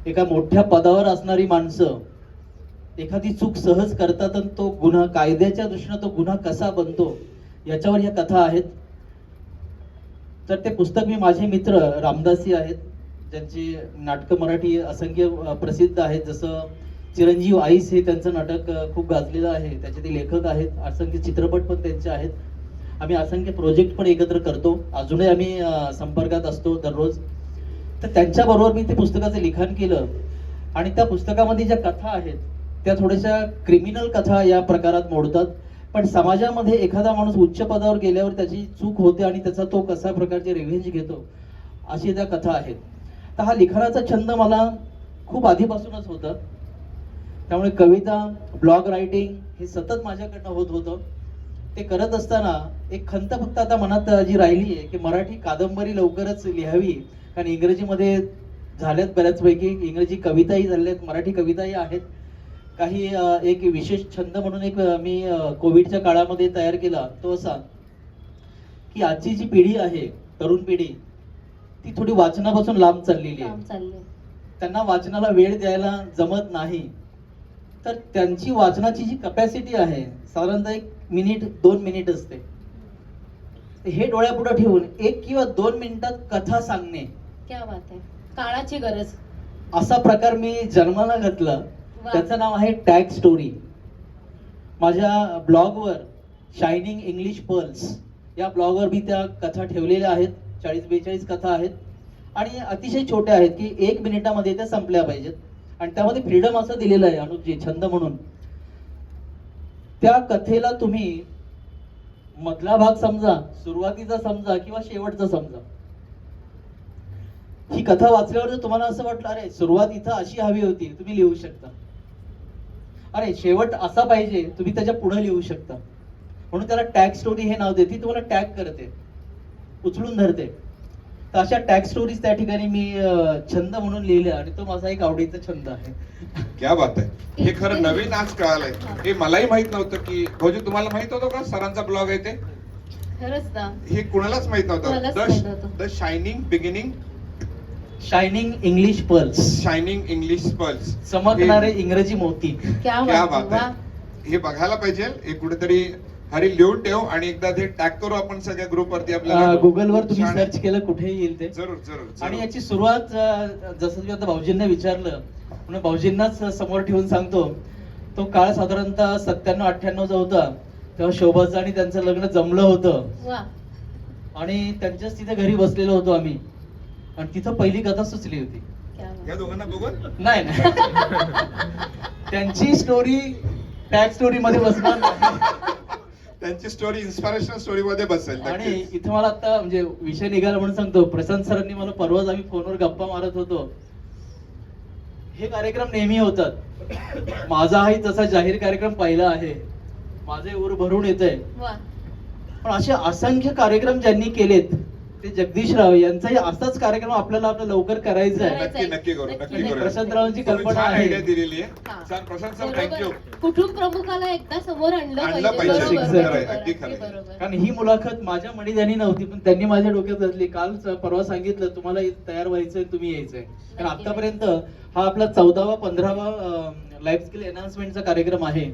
एका मोठ्या पदावर असणारी माणसं एखादी चूक सहज करतात आणि तो गुन्हा कायद्याच्या दृष्टीने तो गुन्हा कसा बनतो याच्यावर ह्या कथा आहेत. तर ते पुस्तक मी माझे मित्र रामदासी आहेत, ज्यांची नाटकं मराठी असंख्य प्रसिद्ध आहेत. जसं चिरंजीव आईस हे त्यांचं नाटक खूप गाजलेलं आहे, त्याचे ते लेखक आहेत. असंख्य चित्रपट पण त्यांचे आहेत. आम्ही असंख्य प्रोजेक्ट पण एकत्र करतो, अजूनही आम्ही संपर्कात असतो दररोज. तर त्यांच्याबरोबर मी ते पुस्तकाचं लिखाण केलं. आणि त्या पुस्तकामध्ये ज्या कथा आहेत त्या थोड्याशा क्रिमिनल कथा या प्रकारात मोडतात. पण समाजामध्ये एखादा माणूस उच्च पदावर गेल्यावर त्याची चूक होते आणि त्याचा तो कसा प्रकारचे रिव्हेंज घेतो अशी त्या कथा आहेत. तर हा लिखाणाचा छंद मला खूप आधीपासूनच होता. त्यामुळे कविता, ब्लॉग रायटिंग हे सतत माझ्याकडनं होत होतं. ते करत असताना एक खंत फक्त आता मनात जी राहिली आहे की मराठी कादंबरी लवकरच लिहावी, कारण इंग्रजीमध्ये झाल्यात बऱ्याचपैकी, इंग्रजी कविताही झाल्यात, मराठी कविताही आहेत काही. एक विशेष छंद म्हणून एक मी कोविडच्या काळामध्ये तयार केला, तो असा की आजची जी पिढी आहे, तरुण पिढी, ती थोडी वाचनापासून लांब चाललेली काम आहे. चाललंय. त्यांना वाचनाला वेळ द्यायला जमत नाही. तर त्यांची वाचनाची जी कपॅसिटी आहे साधारणतः 1 मिनिट 2 मिनिट असते. हे डोळ्यापुढे ठेवून 1 किंवा 2 मिनिटात कथा सांगणे, क्या बात आहे, काळाची गरज. असा प्रकार मी जन्माला घातला. वा. त्याचं नाव आहे टॅग स्टोरी. माझ्या ब्लॉगवर शायनिंग इंग्लिश पर्ल्स या ब्लॉगवर मी त्या कथा ठेवलेल्या आहेत. 40-42 कथा आहेत आणि अतिशय छोट्या आहेत की 1 मिनिटामध्ये त्या संपल्या पाहिजेत. आणि त्यामध्ये फ्रीडम असं दिलेलं आहे अनुपजी, छंद म्हणून. त्या कथेला तुम्ही मधला भाग समजा, सुरुवातीचा समजा किंवा शेवटचा समजा. ही कथा वाचल्यावर जर तुम्हाला असं वाटलं अरे सुरुवात इथं अशी हवी होती, तुम्ही लिहू शकता. अरे शेवट असा पाहिजे, तुम्ही त्याच्या पुढे लिहू शकता. म्हणून त्याला टॅग स्टोरी हे नाव देते. तुम्हाला टॅग करते, उचलून धरते. तर अशा टॅग स्टोरीज त्या ठिकाणी मी छंद म्हणून लिहिल्या आणि तो माझा एक आवडीचा छंद आहे. क्या बात आहे. हे खरं नवीन आज कळालंय. हे मलाही माहित नव्हतं की भाऊजी, तुम्हाला माहित होतं का सरांचा ब्लॉग आहे ते? खरंच ना. हे कुणालाच माहित मलाच माहित नव्हतं. नव्हतं. The shining beginning, shining English pearls, shining English pearls, चमकणारे इंग्रजी मोती. क्या क्या बात बात आहे. आहे. हे बघायला पाहिजे. हे कुठेतरी हरी लिहून ठेव आणि एकदा ते टॅग करू आपण सगळ्या ग्रुप वरती. आपल्याला गुगलवर तुम्ही छान आहे. सर्च केलं कुठेही येईल ते. जरूर जरूर आणि जरूर. याची सुरुवात जसं मी आता भाऊजींना विचारलं म्हणून भाऊजींनाच समोर ठेवून सांगतो. तो काळ साधारणतः 97-98 होता. तेव्हा शोभाचं आणि त्यांचं लग्न जमलं होतं वा. आणि त्यांच्याच तिथे घरी बसलेलो होतो आम्ही. आणि तिथं पहिली कथा सुचली होती. क्या बात. या दोघांना बघून नाही नाही त्यांची स्टोरी टॅग स्टोरी मध्ये बसणार नाही. त्यांची स्टोरी इन्स्पिरेशनल स्टोरी मध्ये बसेल. आणि नक्कीच. इथे मला आता म्हणजे विषय निघाला म्हणून सांगतो. प्रशांत सरांनी मला परवाच आम्ही फोनवर गप्पा मारत होतो. हे कार्यक्रम नेहमी होतात. माझाही तसा जाहीर कार्यक्रम पहिला आहे. माझे उर भरून येतंय. वा. पण असे असंख्य कार्यक्रम ज्यांनी केलेत ते जगदीशराव यांचाही असाच कार्यक्रम आपल्याला लवकर करायचा आहे. करायचा. नक्की नक्की करू, नक्की नक्की. करू. प्रशांतरावांची तुम्ही कल्पना छान आहे. आयडिया दिलेली आहे. हा. छान. प्रशांत सर, बरोबर. थँक्यू. कुटुंब प्रमुखाला एकदा समोर आणलं आणलं पाहिजे. बरोबर, Exactly. बरोबर, खरंय, अगदी अगदी खरंय. बरोबर. कारण ही मुलाखत माझ्या मणीदानी नव्हती, पण त्यांनी माझ्या डोक्यात घातली. काल परवा सांगितलं तुम्हाला इथं तयार व्हायचंय, तुम्ही यायचंय. कारण नक्की. आतापर्यंत हा आपला 14वा-15वा लाईफ स्किल एनहान्समेंटचा कार्यक्रम आहे.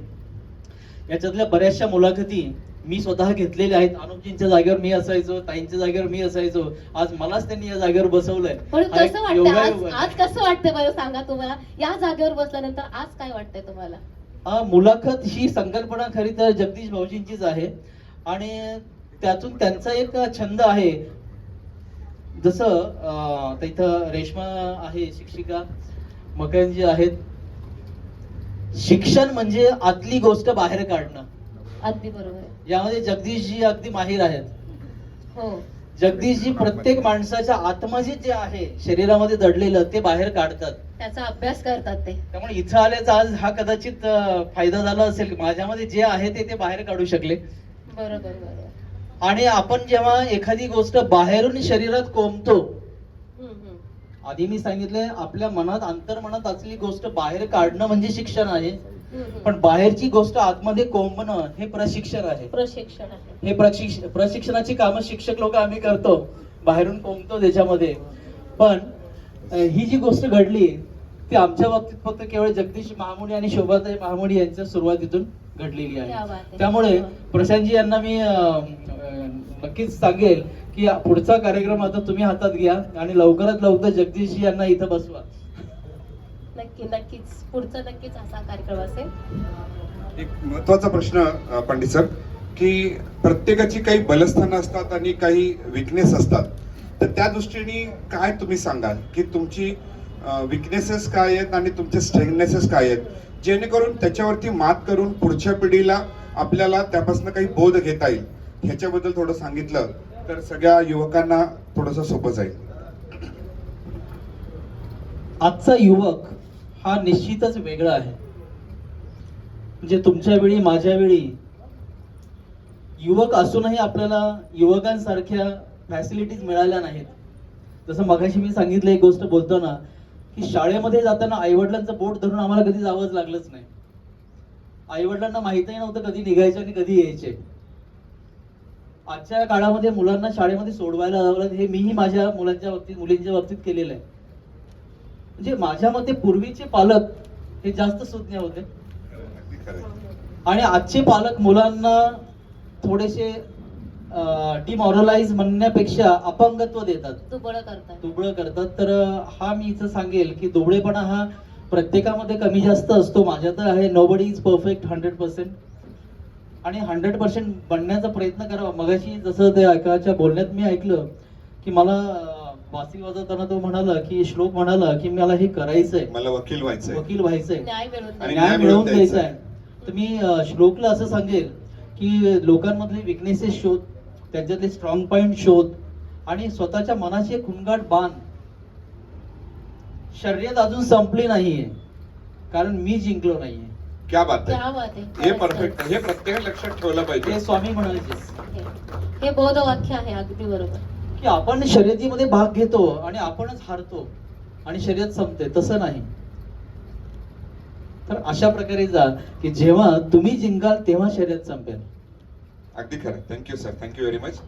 याच्यातल्या बऱ्याचशा मुलाखती मी स्वतः घेतलेल्या आहेत. अनुपजींच्या जागेवर मी असायचो, ताईंच्या जागेवर मी असायचो. आज मलाच त्यांनी या जागेवर बसवलंय. पण हा एक कसं वाटतं योगायोग आज आहे. आज कसं वाटतंय बरं सांगा तुम्हाला, या जागेवर बसल्यानंतर आज काय वाटतंय तुम्हाला? मुलाखत ही संकल्पना खरी तर जगदीश भाऊजींचीच आहे आणि त्यातून त्यांचा एक छंद आहे. जसं आता इथं रेश्मा आहे शिक्षिका, मकरंजी आहेत. शिक्षण म्हणजे आतली गोष्ट बाहेर काढणं. अगदी बरोबर आहे. यामध्ये जगदीशजी अगदी माहीर आहेत. हो. जगदीशजी प्रत्येक माणसाच्या आत्मजित जे आहे शरीरामध्ये दडलेलं ते बाहेर काढतात. त्याचा अभ्यास करतात ते. त्यामुळे इथं आल्याचा आज हा कदाचित फायदा झाला असेल. माझ्यामध्ये जे आहे ते बाहेर काढू शकले. बरोबर बरोबर. आणि आपण जेव्हा एखादी गोष्ट बाहेरून शरीरात कोंबतो, हम्म, हम्म. आधी मी सांगितलंय आपल्या मनात अंतर्मनात असलेली गोष्ट बाहेर काढणं म्हणजे शिक्षण आहे. हम्म, हम्म. पण बाहेरची गोष्ट आतमध्ये कोंबणं हे प्रशिक्षण आहे. प्रशिक्षण आहे. हे प्रशिक्षणाची कामं शिक्षक लोक आम्ही करतो, बाहेरून कोंबतो त्याच्यामध्ये. पण ही जी गोष्ट घडली ती आमच्या बाबतीत फक्त केवळ जगदीश महामुडी आणि शोभाताई महामुडी यांच्या सुरुवातीतून घडलेली क्या आहे. बात आहे. त्यामुळे प्रशांतजी यांना मी नक्कीच सांगेल की पुढचा कार्यक्रम आता तुम्ही हातात घ्या आणि लवकरात लवकर जगदीशजी यांना इथं बसवा. नक्की नक्कीच पुढचा नक्कीच असा कार्यक्रम असेल. एक महत्वाचा प्रश्न पंडित सर, की प्रत्येकाची काही बलस्थानं असतात आणि काही विकनेस असतात. तर त्या दृष्टीने काय तुम्ही सांगाल की तुमची विकनेसेस काय आहेत आणि तुमचे स्ट्रेंगनेसेस काय आहेत, जेणेकरून त्याच्यावरती मात करून पुढच्या पिढीला आपल्याला त्यापासून काही बोध घेता येईल. ह्याच्याबद्दल थोडं सांगितलं तर सगळ्या युवकांना थोडंसं सोपं जाईल. आजचा युवक हा निश्चितच वेगळा आहे. म्हणजे तुमच्या वेळी माझ्या वेळी युवक असूनही आपल्याला युवकांसारख्या फॅसिलिटीज मिळाल्या नाहीत. जसं मगाशी मी सांगितलं एक गोष्ट बोलताना की शाळेमध्ये जाताना आईवडिलांचं बोट धरून आम्हाला कधी जावंच लागलंच नाही. आईवडिलांना माहितही नव्हतं कधी निघायचे आणि कधी यायचे. आजच्या काळामध्ये मुलांना शाळेमध्ये सोडवायला जावं लागतं. हे मीही माझ्या मुलांच्या बाबतीत मुलींच्या बाबतीत केलेलं आहे. म्हणजे माझ्या मते पूर्वीचे पालक हे जास्त सुज्ञ होते अगदी खरं आहे. आणि आजचे पालक मुलांना थोडेसे डिमॉरलाइज म्हणण्यापेक्षा अपंगत्व देतात, दुबळं करतात. दुबळं करतात. तर हा मी इथं सांगेल की दुबळेपणा हा प्रत्येकामध्ये कमी जास्त असतो. माझ्या तर आहे नोबडी इज परफेक्ट 100%. आणि 100% बनण्याचा प्रयत्न करावा. मगाशी जसं ते एकाच्या बोलण्यात मी ऐकलं की मला बासरी वाजवताना तो म्हणाला की श्लोक म्हणाला की मला हे करायचंय, मला वकील व्हायचंय. वकील व्हायचंय, न्याय मिळवून आणि द्यावा. न्याय मिळवून द्यायचा आहे. तर मी श्लोकला असं सांगेल की लोकांमधले विकनेसेस शोध, त्यांच्यातले स्ट्रॉंग पॉइंट शोध आणि स्वतःच्या मनाशी एक हुनगाट बांध. शर्यत अजून संपली नाहीये कारण मी जिंकलो नाहीये. क्या बात क्या आहे. बात आहे. हे खरंच, परफेक्ट, हे प्रत्येक लक्षात ठेवलं ते पाहिजे. स्वामी म्हणायचे हे बोधवाक्य आहे अगदी बरोबर. की आपण शर्यतीमध्ये भाग घेतो आणि आपणच हारतो आणि शर्यत संपते. तसं नाही. तर अशा प्रकारे जा की जेव्हा तुम्ही जिंकाल तेव्हा शर्यत संपेल. अगदी खरं. Thank you sir, thank you very much.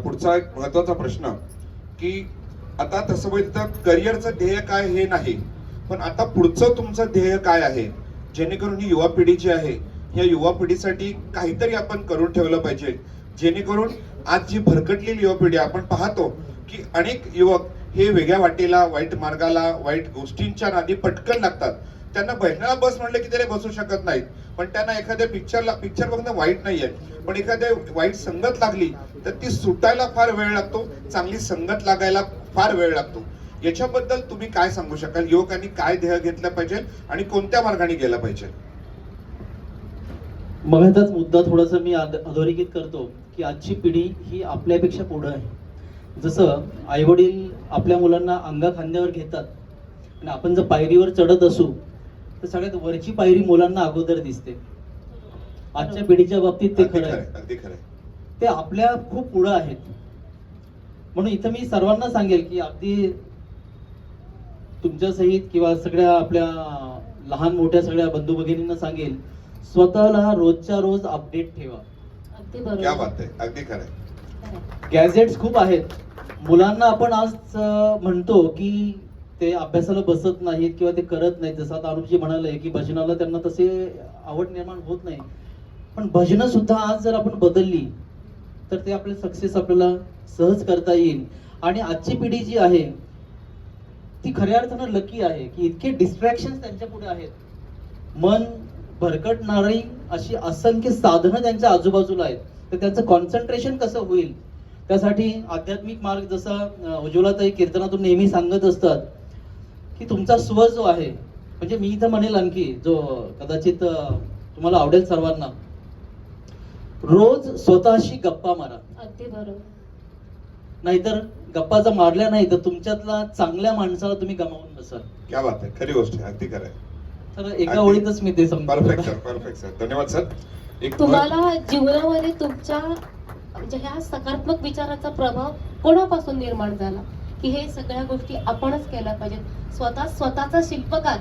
पुढचा एक महत्वाचा प्रश्न की आता तसं बघितलं तर करिअरचं ध्येय काय हे नाही, पण आता पुढचं तुमचं ध्येय काय आहे, जेणेकरून ही युवा पिढी जी आहे या युवा पिढीसाठी काहीतरी आपण करून ठेवलं पाहिजे, जेणेकरून आज जी भरकटलेली युवा पिढी आपण पाहतो की अनेक युवक हे वेगळ्या वाटेला, वाईट मार्गाला, वाईट गोष्टींच्या नादी पटकन लागतात. त्यांना बसण्याला बस म्हणलं की ते बसू शकत नाहीत. पण त्यांना एखाद्या पिक्चर बघणं वाईट नाहीये, पण एखाद्या वाईट संगत लागली तर ती सुटायला फार वेळ लागतो, चांगली संगत लागायला फार वेळ लागतो. याच्याबद्दल तुम्ही काय सांगू शकाल? युवकांनी काय ध्येय घेतलं पाहिजे आणि कोणत्या मार्गाने गेलं पाहिजे? मगाचाच मुद्दा थोडासा मी अधोरेखित करतो की आजची पिढी ही आपल्यापेक्षा पुढे आहे. जसं आई वडील आपल्या मुलांना अंगा खांद्यावर घेतात आणि आपण जर पायरीवर चढत असू तर सगळ्यात वरची पायरी मुलांना अगोदर दिसते. आजच्या पिढीच्या बाबतीत ते अगदी खरं खरं, आहे. अगदी खरं. ते आपल्या खूप पुढे आहेत. म्हणून इथं मी सर्वांना सांगेल की अगदी तुमच्या सहित किंवा सगळ्या आपल्या लहान मोठ्या सगळ्या बंधू भगिनींना सांगेल, स्वतःला रोजच्या रोज अपडेट ठेवा. अगदी क्या बरोबर. बात आहे. अगदी खरं. गॅजेट्स खूप आहेत. मुलांना आपण आज म्हणतो की ते अभ्यासाला बसत नाहीत किंवा ते करत नाहीत. जसं आता अनुपजी म्हणाले की भजनाला त्यांना तसे आवड निर्माण होत नाही. पण भजनं सुद्धा आज जर आपण बदलली तर ते आपले सक्सेस आपल्याला सहज करता येईल. आणि आजची पिढी जी आहे ती खऱ्या अर्थानं लकी आहे की इतके डिस्ट्रॅक्शन त्यांच्या पुढे आहेत. मन भरकटणारी अशी असंख्य साधनं त्यांच्या आजूबाजूला आहेत. तर त्यांचं कॉन्सन्ट्रेशन कसं होईल, त्यासाठी आध्यात्मिक मार्ग जसा उज्ज्वलाताई कीर्तनातून नेहमी सांगत असतात की तुमचा स्व जो आहे, म्हणजे मी इथं म्हणेल आणखी जो कदाचित तुम्हाला आवडेल सर्वांना, रोज स्वतःशी गप्पा मारा. अगदी बरोबर. नाहीतर गप्पा जर मारल्या नाही तर तुमच्यातला चांगल्या माणसाला तुम्ही गमावून बसाल. क्या बात आहे. खरी गोष्ट आहे. अगदी खरं आहे. तर एका ओळीतच मी ते समजतो. Perfect sir, perfect sir. धन्यवाद सर. एक तुम्हाला जीवनामध्ये तुमच्या म्हणजे ह्या सकारात्मक विचाराचा प्रभाव कोणापासून निर्माण झाला की हे सगळ्या गोष्टी आपणच केल्या पाहिजेत? स्वतःचा शिल्पकार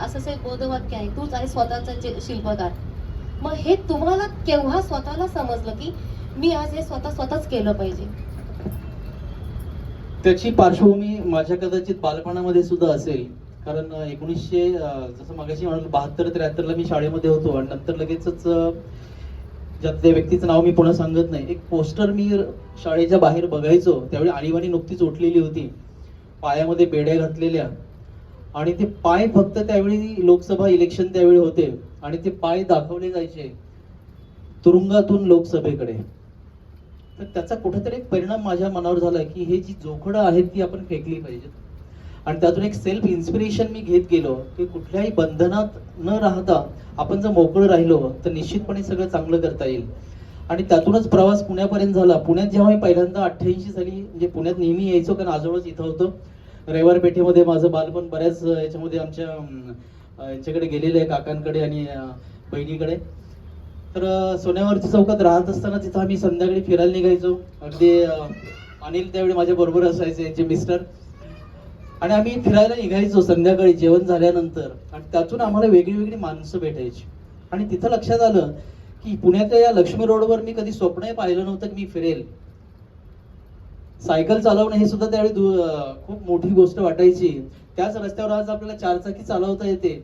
असं एक बोधवाक्य आहे, तूच आहे स्वतःचा शिल्पकार. मग हे तुम्हाला केव्हा स्वतःला समजलं की मी आज हे स्वतःच केलं पाहिजे? त्याची पार्श्वभूमी माझ्या कदाचित बालपणामध्ये सुद्धा असेल. कारण 1900 जसं मागाशी म्हणाल 72-73 मी शाळेमध्ये होतो आणि नंतर लगेचच ज्या त्या व्यक्तीचं नाव मी पुन्हा सांगत नाही, एक पोस्टर मी शाळेच्या बाहेर बघायचो. त्यावेळी आणीबाणी नुकतीच उठलेली होती, पायामध्ये बेड्या घातलेल्या, आणि ते पाय फक्त त्यावेळी लोकसभा इलेक्शन त्यावेळी होते आणि ते पाय दाखवले जायचे तुरुंगातून लोकसभेकडे. तर त्याचा कुठेतरी एक परिणाम माझ्या मनावर झाला की हे जी जोखडं आहेत ती आपण फेकली पाहिजेत. आणि त्यातून एक सेल्फ इन्स्पिरेशन मी घेत गेलो की कुठल्याही बंधनात न राहता आपण जर मोकळं राहिलो तर निश्चितपणे सगळं चांगलं करता येईल. आणि त्यातूनच प्रवास पुण्यापर्यंत झाला. पुण्यात जेव्हा मी पहिल्यांदा 88 साली म्हणजे पुण्यात नेहमी यायचो कारण आजवळच इथं होतं. रविवार पेठेमध्ये माझं बालपण बऱ्याच याच्यामध्ये आमच्या यांच्याकडे गेलेलं आहे, काकांकडे आणि बहिणीकडे. तर सोन्यावरच्या चौकात राहत असताना तिथं आम्ही संध्याकाळी फिरायला निघायचो. अगदी अनिल त्यावेळी माझ्या बरोबर असायचे, यांचे मिस्टर. आणि आम्ही फिरायला निघायचो संध्याकाळी जेवण झाल्यानंतर, आणि त्यातून आम्हाला वेगळी वेगळी माणसं भेटायची. आणि तिथं लक्षात आलं की पुण्यातल्या या लक्ष्मी रोडवर मी कधी स्वप्नही पाहिलं नव्हतं की मी फिरेल. सायकल चालवणं हे सुद्धा त्यावेळी खूप मोठी गोष्ट वाटायची. त्याच रस्त्यावर आज आपल्याला चारचाकी चालवता येते,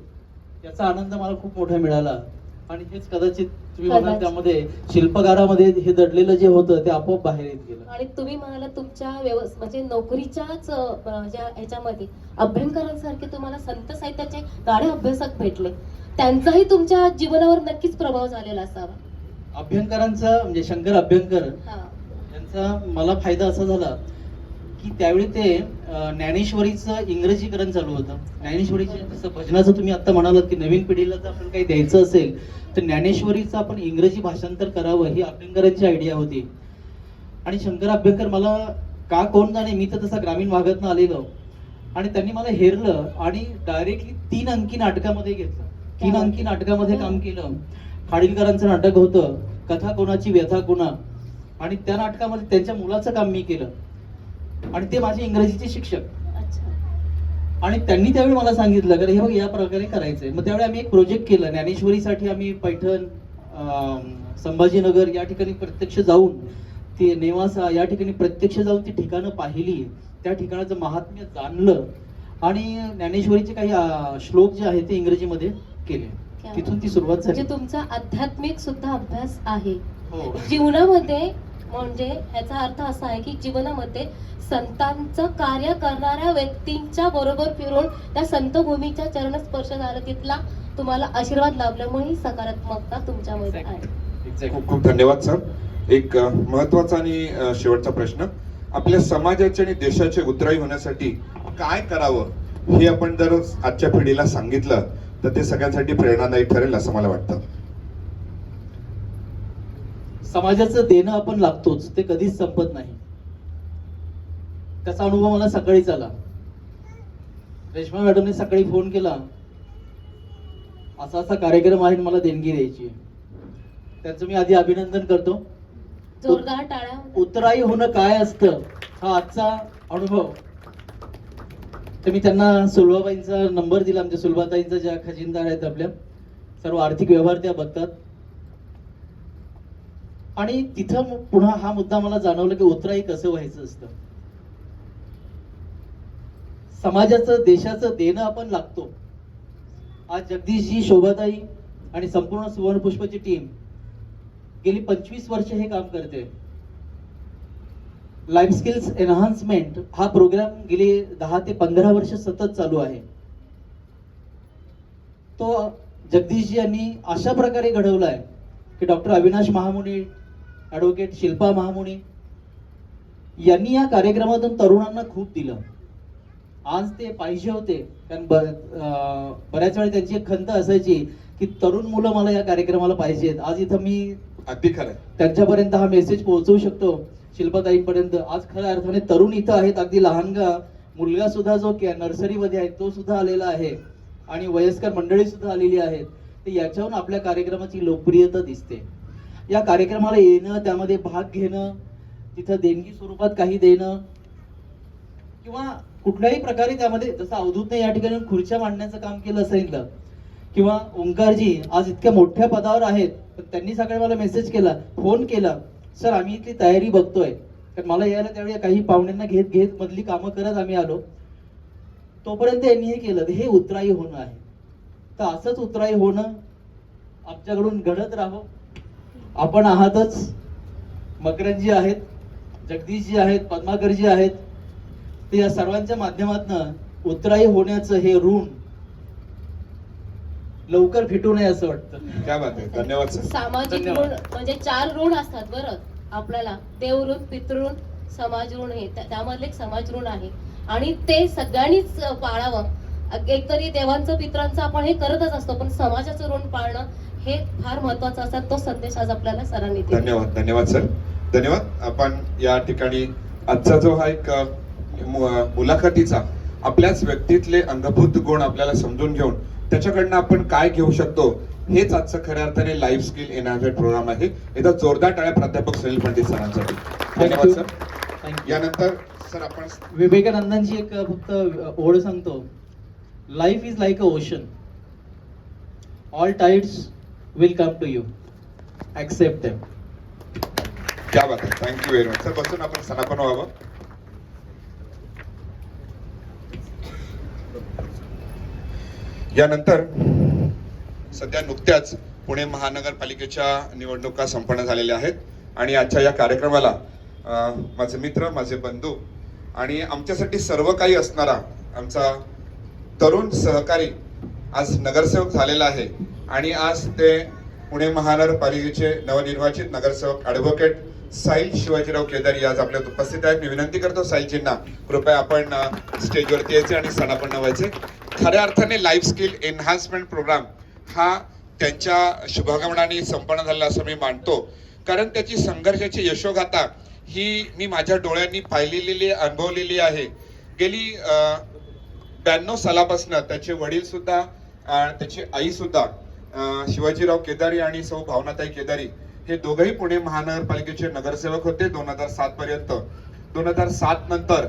याचा आनंद मला खूप मोठा मिळाला. आणि हेच कदाचित तुम्ही म्हणाल त्यामध्ये शिल्पकारामध्ये हे दडलेलं जे होतं ते आपोआप बाहेर येत गेलं. आणि तुम्ही म्हणाला तुमच्या म्हणजे नोकरीच्याच ज्या ह्याच्यामध्ये अभ्यंकरांसारखे तुम्हाला संत साहित्याचे गाढे अभ्यासक भेटले, त्यांचाही तुमच्या जीवनावर नक्कीच प्रभाव झालेला असावा. अभ्यंकरांचा म्हणजे शंकर अभ्यंकर हा. यांचा मला फायदा असा झाला की त्यावेळी ते ज्ञानेश्वरीचं इंग्रजीकरण चालू होतं. ज्ञानेश्वरीचे जसं भजनाचं तुम्ही आता म्हणालात की नवीन पिढीला जर आपण काही द्यायचं असेल तर ज्ञानेश्वरीचं आपण इंग्रजी भाषांतर करावं, ही अभ्यंकरांची आयडिया होती. आणि शंकर अभ्यंकर मला का कोण जाणे, मी तर तसा ग्रामीण भागातनं आलेलो, आणि त्यांनी मला हेरलं आणि डायरेक्टली 3 अंकी नाटकामध्ये घेतलं. 3 अंकी नाटकामध्ये काम केलं. खाडीलकरांचं नाटक होतं कथा कोणाची व्यथा कोणा, आणि त्या नाटकामध्ये त्यांच्या मुलाचं काम मी केलं, आणि ते माझे इंग्रजीचे शिक्षक. अच्छा. आणि त्यांनी त्यावेळी मला सांगितलं की हे बघ या प्रकारे करायचंय. मग त्यावेळी आम्ही एक प्रोजेक्ट केला ज्ञानेश्वरीसाठी. आम्ही पैठण, संभाजीनगर या ठिकाणी प्रत्यक्ष जाऊन, ती नेवासा या ठिकाणी प्रत्यक्ष जाऊन ती ठिकाणं पाहिली, त्या ठिकाणाचं महात्म्य जाणलं, आणि ज्ञानेश्वरीचे काही श्लोक जे आहेत ते इंग्रजीमध्ये केले. तिथून ती सुरुवात झाली. म्हणजे तुमचा आध्यात्मिक सुद्धा अभ्यास आहे हो. जीवनामध्ये. म्हणजे ह्याचा अर्थ असा आहे की जीवनामध्ये संतांचं कार्य करणाऱ्या व्यक्तींच्या बरोबर फिरून त्या संत भूमीच्या चरणस्पर्श झाला, तिथला तुम्हाला आशीर्वाद लाभला, मग ही सकारात्मकता तुमच्यामध्ये आहे. खूप खूप धन्यवाद सर. एक महत्वाचा आणि शेवटचा प्रश्न, आपल्या समाजाचे आणि देशाचे उतराई होण्यासाठी काय करावं हे आपण जर आजच्या पिढीला सांगितलं तर ते सगळ्यांसाठी प्रेरणादायी ठरेल असं मला वाटतं. समाजाचं देणं आपण लागतोच, ते कधीच संपत नाही. त्याचा अनुभव मला सकाळीच आला. रेश्मा मॅडमने सकाळी फोन केला, असा असा कार्यक्रम आहे, मला देणगी द्यायची. त्यांचं मी आधी अभिनंदन करतो. जोरदार टाळ्या. उतराई होणं काय असतं हा आजचा अनुभव. तर मी त्यांना सुलभाबाईंचा नंबर दिला, आमच्या सुलभाताईंचा, ज्या खजिनदार आहेत आपल्या, सर्व आर्थिक व्यवहार त्या बघतात. आणि तिथं पुन्हा हा मुद्दा मला जाणवला की उतराई कसं व्हायचं असतं. समाजाचं, देशाचं देणं आपण लागतो. आज जगदीशजी, शोभाताई आणि संपूर्ण सुवर्णपुष्पची टीम गेली 25 वर्ष हे काम करते. लाईफ स्किल्स एनहान्समेंट हा प्रोग्राम गेली 10 ते 15 वर्ष सतत चालू आहे. तो जगदीशजी यांनी अशा प्रकारे घडवलाय की डॉक्टर अविनाश महामुनी, ॲडव्होकेट शिल्पा महामुनी यांनी या कार्यक्रमातून तरुणांना खूप दिलं. आज ते पाहिजे होते, कारण बऱ्याच वेळा त्यांची एक खंत असायची की तरुण मुलं मला या कार्यक्रमाला पाहिजेत. आज इथं मी अगदी खरं त्यांच्यापर्यंत हा मेसेज पोहोचवू शकतो, शिल्पाताईंपर्यंत. आज खऱ्या अर्थाने तरुण इथं आहेत. अगदी लहानगा मुलगा सुद्धा जो नर्सरीमध्ये आहे तो सुद्धा आलेला आहे, आणि वयस्कर मंडळी सुद्धा आलेली आहेत. तर याच्यावरून आपल्या कार्यक्रमाची लोकप्रियता दिसते. या कार्यक्रमाला येणं, त्यामध्ये भाग घेणं, तिथं देणगी स्वरूपात काही देणं, किंवा कुठल्याही प्रकारे त्यामध्ये, जसं अवधूतने या ठिकाणी खुर्च्या मांडण्याचं काम केलं सांगितलं, किंवा ओंकारजी आज इतक्या मोठ्या पदावर आहेत, पण त्यांनी सकाळी मला मेसेज केला, फोन केला, सर आम्ही इथली तयारी बघतोय. कारण मला यायला त्यावेळी काही पाहुण्यांना घेत घेत मधली कामं करत आम्ही आलो. तोपर्यंत यांनी हे केलं. हे उतराई होणं आहे. तर असंच उतराई होणं आमच्याकडून घडत राहो. आपण आहातच. मकरंजी आहेत, जगदीशजी आहेत, पद्माकरजी आहेत. ते या सर्वांच्या माध्यमातून उतराई होण्याचं हे ऋण लवकर फिटू नये असं वाटतं. क्या बात आहे. धन्यवाद सर. सामाजिक धन्यवाद. ऋण म्हणजे 4 ऋण असतात बरं आपल्याला, देवऋण, पितृऋण, समाज ऋण. हे त्यामधले एक समाज ऋण आहे, आणि ते सगळ्यांनीच पाळावं. एकतरी देवांचं, पित्रांचं आपण हे करतच असतो, पण समाजाचं ऋण पाळणं हे फार महत्वाचं असतात. तो संदेश आज आपल्याला सरांनी दिला. धन्यवाद. धन्यवाद सर. धन्यवाद. आपण या ठिकाणी आजचा जो हा एक मुलाखतीचा आपल्याच व्यक्तीतले अंगभूत गुण आपल्याला समजून घेऊन त्याच्याकडनं आपण काय घेऊ शकतो, हेच आजचं खऱ्या अर्थाने लाईफ स्किल एनहान्समेंट प्रोग्राम आहे. एकदा जोरदार टाळ्या प्राध्यापक सुनील पंडित सरांसाठी. धन्यवाद सर. थँक्यू. यानंतर सर आपण विवेकानंदांची एक फक्त ओळ सांगतो. Life is like a ocean. All tides will come to you. Accept them. क्या बात आहे. Thank you very much sir. बसून आपण सनापन व्हावं. यानंतर सध्या नुकत्याच पुणे महानगरपालिकेच्या निवडणुका संपन्न झालेल्या आहेत आणि आजच्या या कार्यक्रमाला माझे मित्र, माझे बंधू आणि आमच्यासाठी सर्व काही असणारा आमचा तरुण सहकारी आज नगरसेवक झालेला आहे आणि आज ते पुणे महानगरपालिकेचे नवनिर्वाचित नगरसेवक ॲडव्होकेट साहिल शिवाजीराव केदारी आज आपल्यात उपस्थित आहेत. मी विनंती करतो साहिलजींना कृपया आपण स्टेजवरती यायचे आणि सणापन्न व्हायचे. खऱ्या अर्थाने लाईफ स्किल एनहान्समेंट प्रोग्राम हा त्यांच्या शुभागमनाने संपन्न झाला असं मी मानतो, कारण त्याची संघर्षाची यशोगाथा ही मी माझ्या डोळ्यांनी पाहिलेली, अनुभवलेली आहे. गेली 92 सालापासून त्याचे वडील सुद्धा, त्याची आई सुद्धा शिवाजीराव केदारी आणि सौ भावनाताई केदारी हे दोघंही पुणे महानगरपालिकेचे नगरसेवक होते 2007 पर्यंत. 2007 नंतर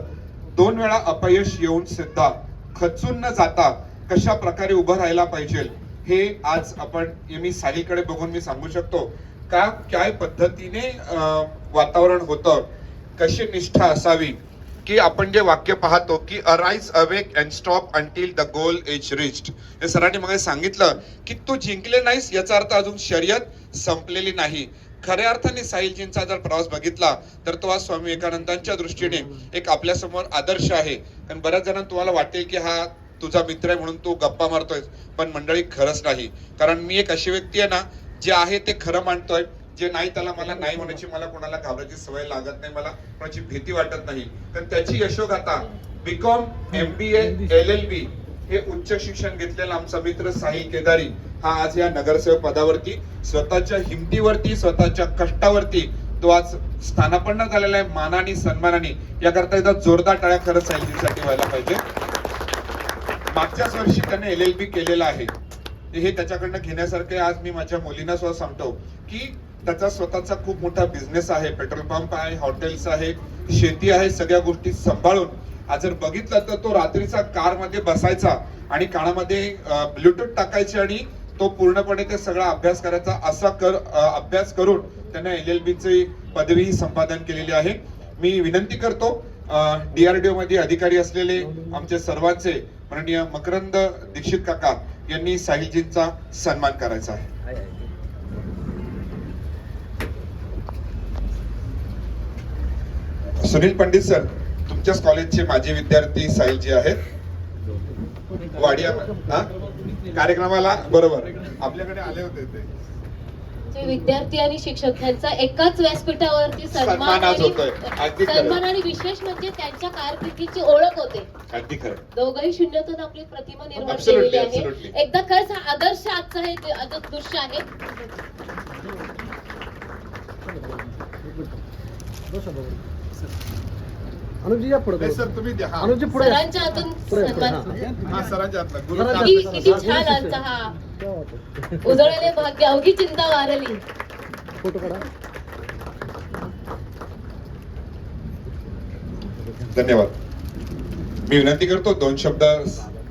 2 वेळा अपयश येऊन सुद्धा खचून न जाता कशा प्रकारे उभं राहायला पाहिजे हे आज आपण मी साहिलकडे बघून मी सांगू शकतो का काय पद्धतीने वातावरण होतं, कशी निष्ठा असावी, की आपण जे वाक्य पाहतो की arise awake and stop until the goal is reached. हे सरांनी मग सांगितलं की तू जिंकले नाहीस याचा अर्थ अजून शर्यत संपलेली नाही. खऱ्या अर्थाने साहिलजींचा जर प्रवास बघितला तर तो आज स्वामी विवेकानंदांच्या दृष्टीने एक आपल्या समोर आदर्श आहे. कारण बऱ्याच जणांना तुम्हाला वाटेल की हा तुझा मित्र आहे म्हणून तू गप्पा मारतोय, पण मंडळी खरंच नाही. कारण मी एक अशी व्यक्ती आहे ना जे आहे ते खरं मानतोय, जे नाही त्याला मला नाही म्हणायची, मला कोणाला घाबरायची सवय लागत नाही, मला कोणाची भीती वाटत नाही. तर त्याची यशोगाथा बीकॉम, MBA, LLB हे उच्च शिक्षण घेतलेला आमचा मित्र साहिल केदारी हा आज या नगरसेवक पदावरती स्वतःच्या हिमतीवरती, स्वतःच्या कष्टावरती तो आज स्थानापन्न झालेला आहे मानाने, सन्मानाने. याकरता एकदा जोरदार टाळ्या खरंच साहिलजींसाठी व्हायला पाहिजे. मागच्याच वर्षी त्याने LLB केलेला आहे, हे त्याच्याकडनं घेण्यासारखे. आज मी माझ्या मुलींना सुद्धा सांगतो की त्याचा स्वतःचा खूप मोठा बिझनेस आहे, पेट्रोल पंप आहे, हॉटेल्स आहे, शेती आहे, सगळ्या गोष्टी सांभाळून आज जर बघितलं तर तो रात्रीचा कार मध्ये बसायचा आणि कानामध्ये ब्लूटूथ टाकायचे आणि तो पूर्णपणे ते सगळा अभ्यास करायचा. असा अभ्यास करून त्याने LLB ची पदवी संपादन केलेली आहे. मी विनंती करतो DRDO मध्ये अधिकारी असलेले आमचे सर्वांचे माननीय मकरंद दीक्षित काका यांनी साहिलजींचा सन्मान करायचा आहे. सुनील पंडित सर, तुमच्याच कॉलेजचे माजी विद्यार्थी साहिलजी आहेत. वाडिया कार्यक्रमाला बरोबर आपल्याकडे आले होते ते विद्यार्थी आणि शिक्षक यांचा एकाच व्यासपीठावरती सन्मान आज होतोय. अगदी खरं. सन्मान आणि विशेष म्हणजे त्यांच्या कारकिर्दीची ओळख होते. अगदी खरं. दोघही शून्यातून आपली प्रतिमा निर्माण Absolutely, केलेली आहे. absolutely. एकदा खरंच हा आदर्श आजचा हे दृश्य आहे. अनुजी या पुढे सर तुम्ही द्या. हा. अनुजी पुढे सरांच्या हातून सन्मान. हा, सरांच्या हातला. गुरु किती छान आजचा हा उजळलेले भाग्य, अवघी चिंता वारली. फोटो काढा. धन्यवाद. मी विनंती करतो 2 शब्द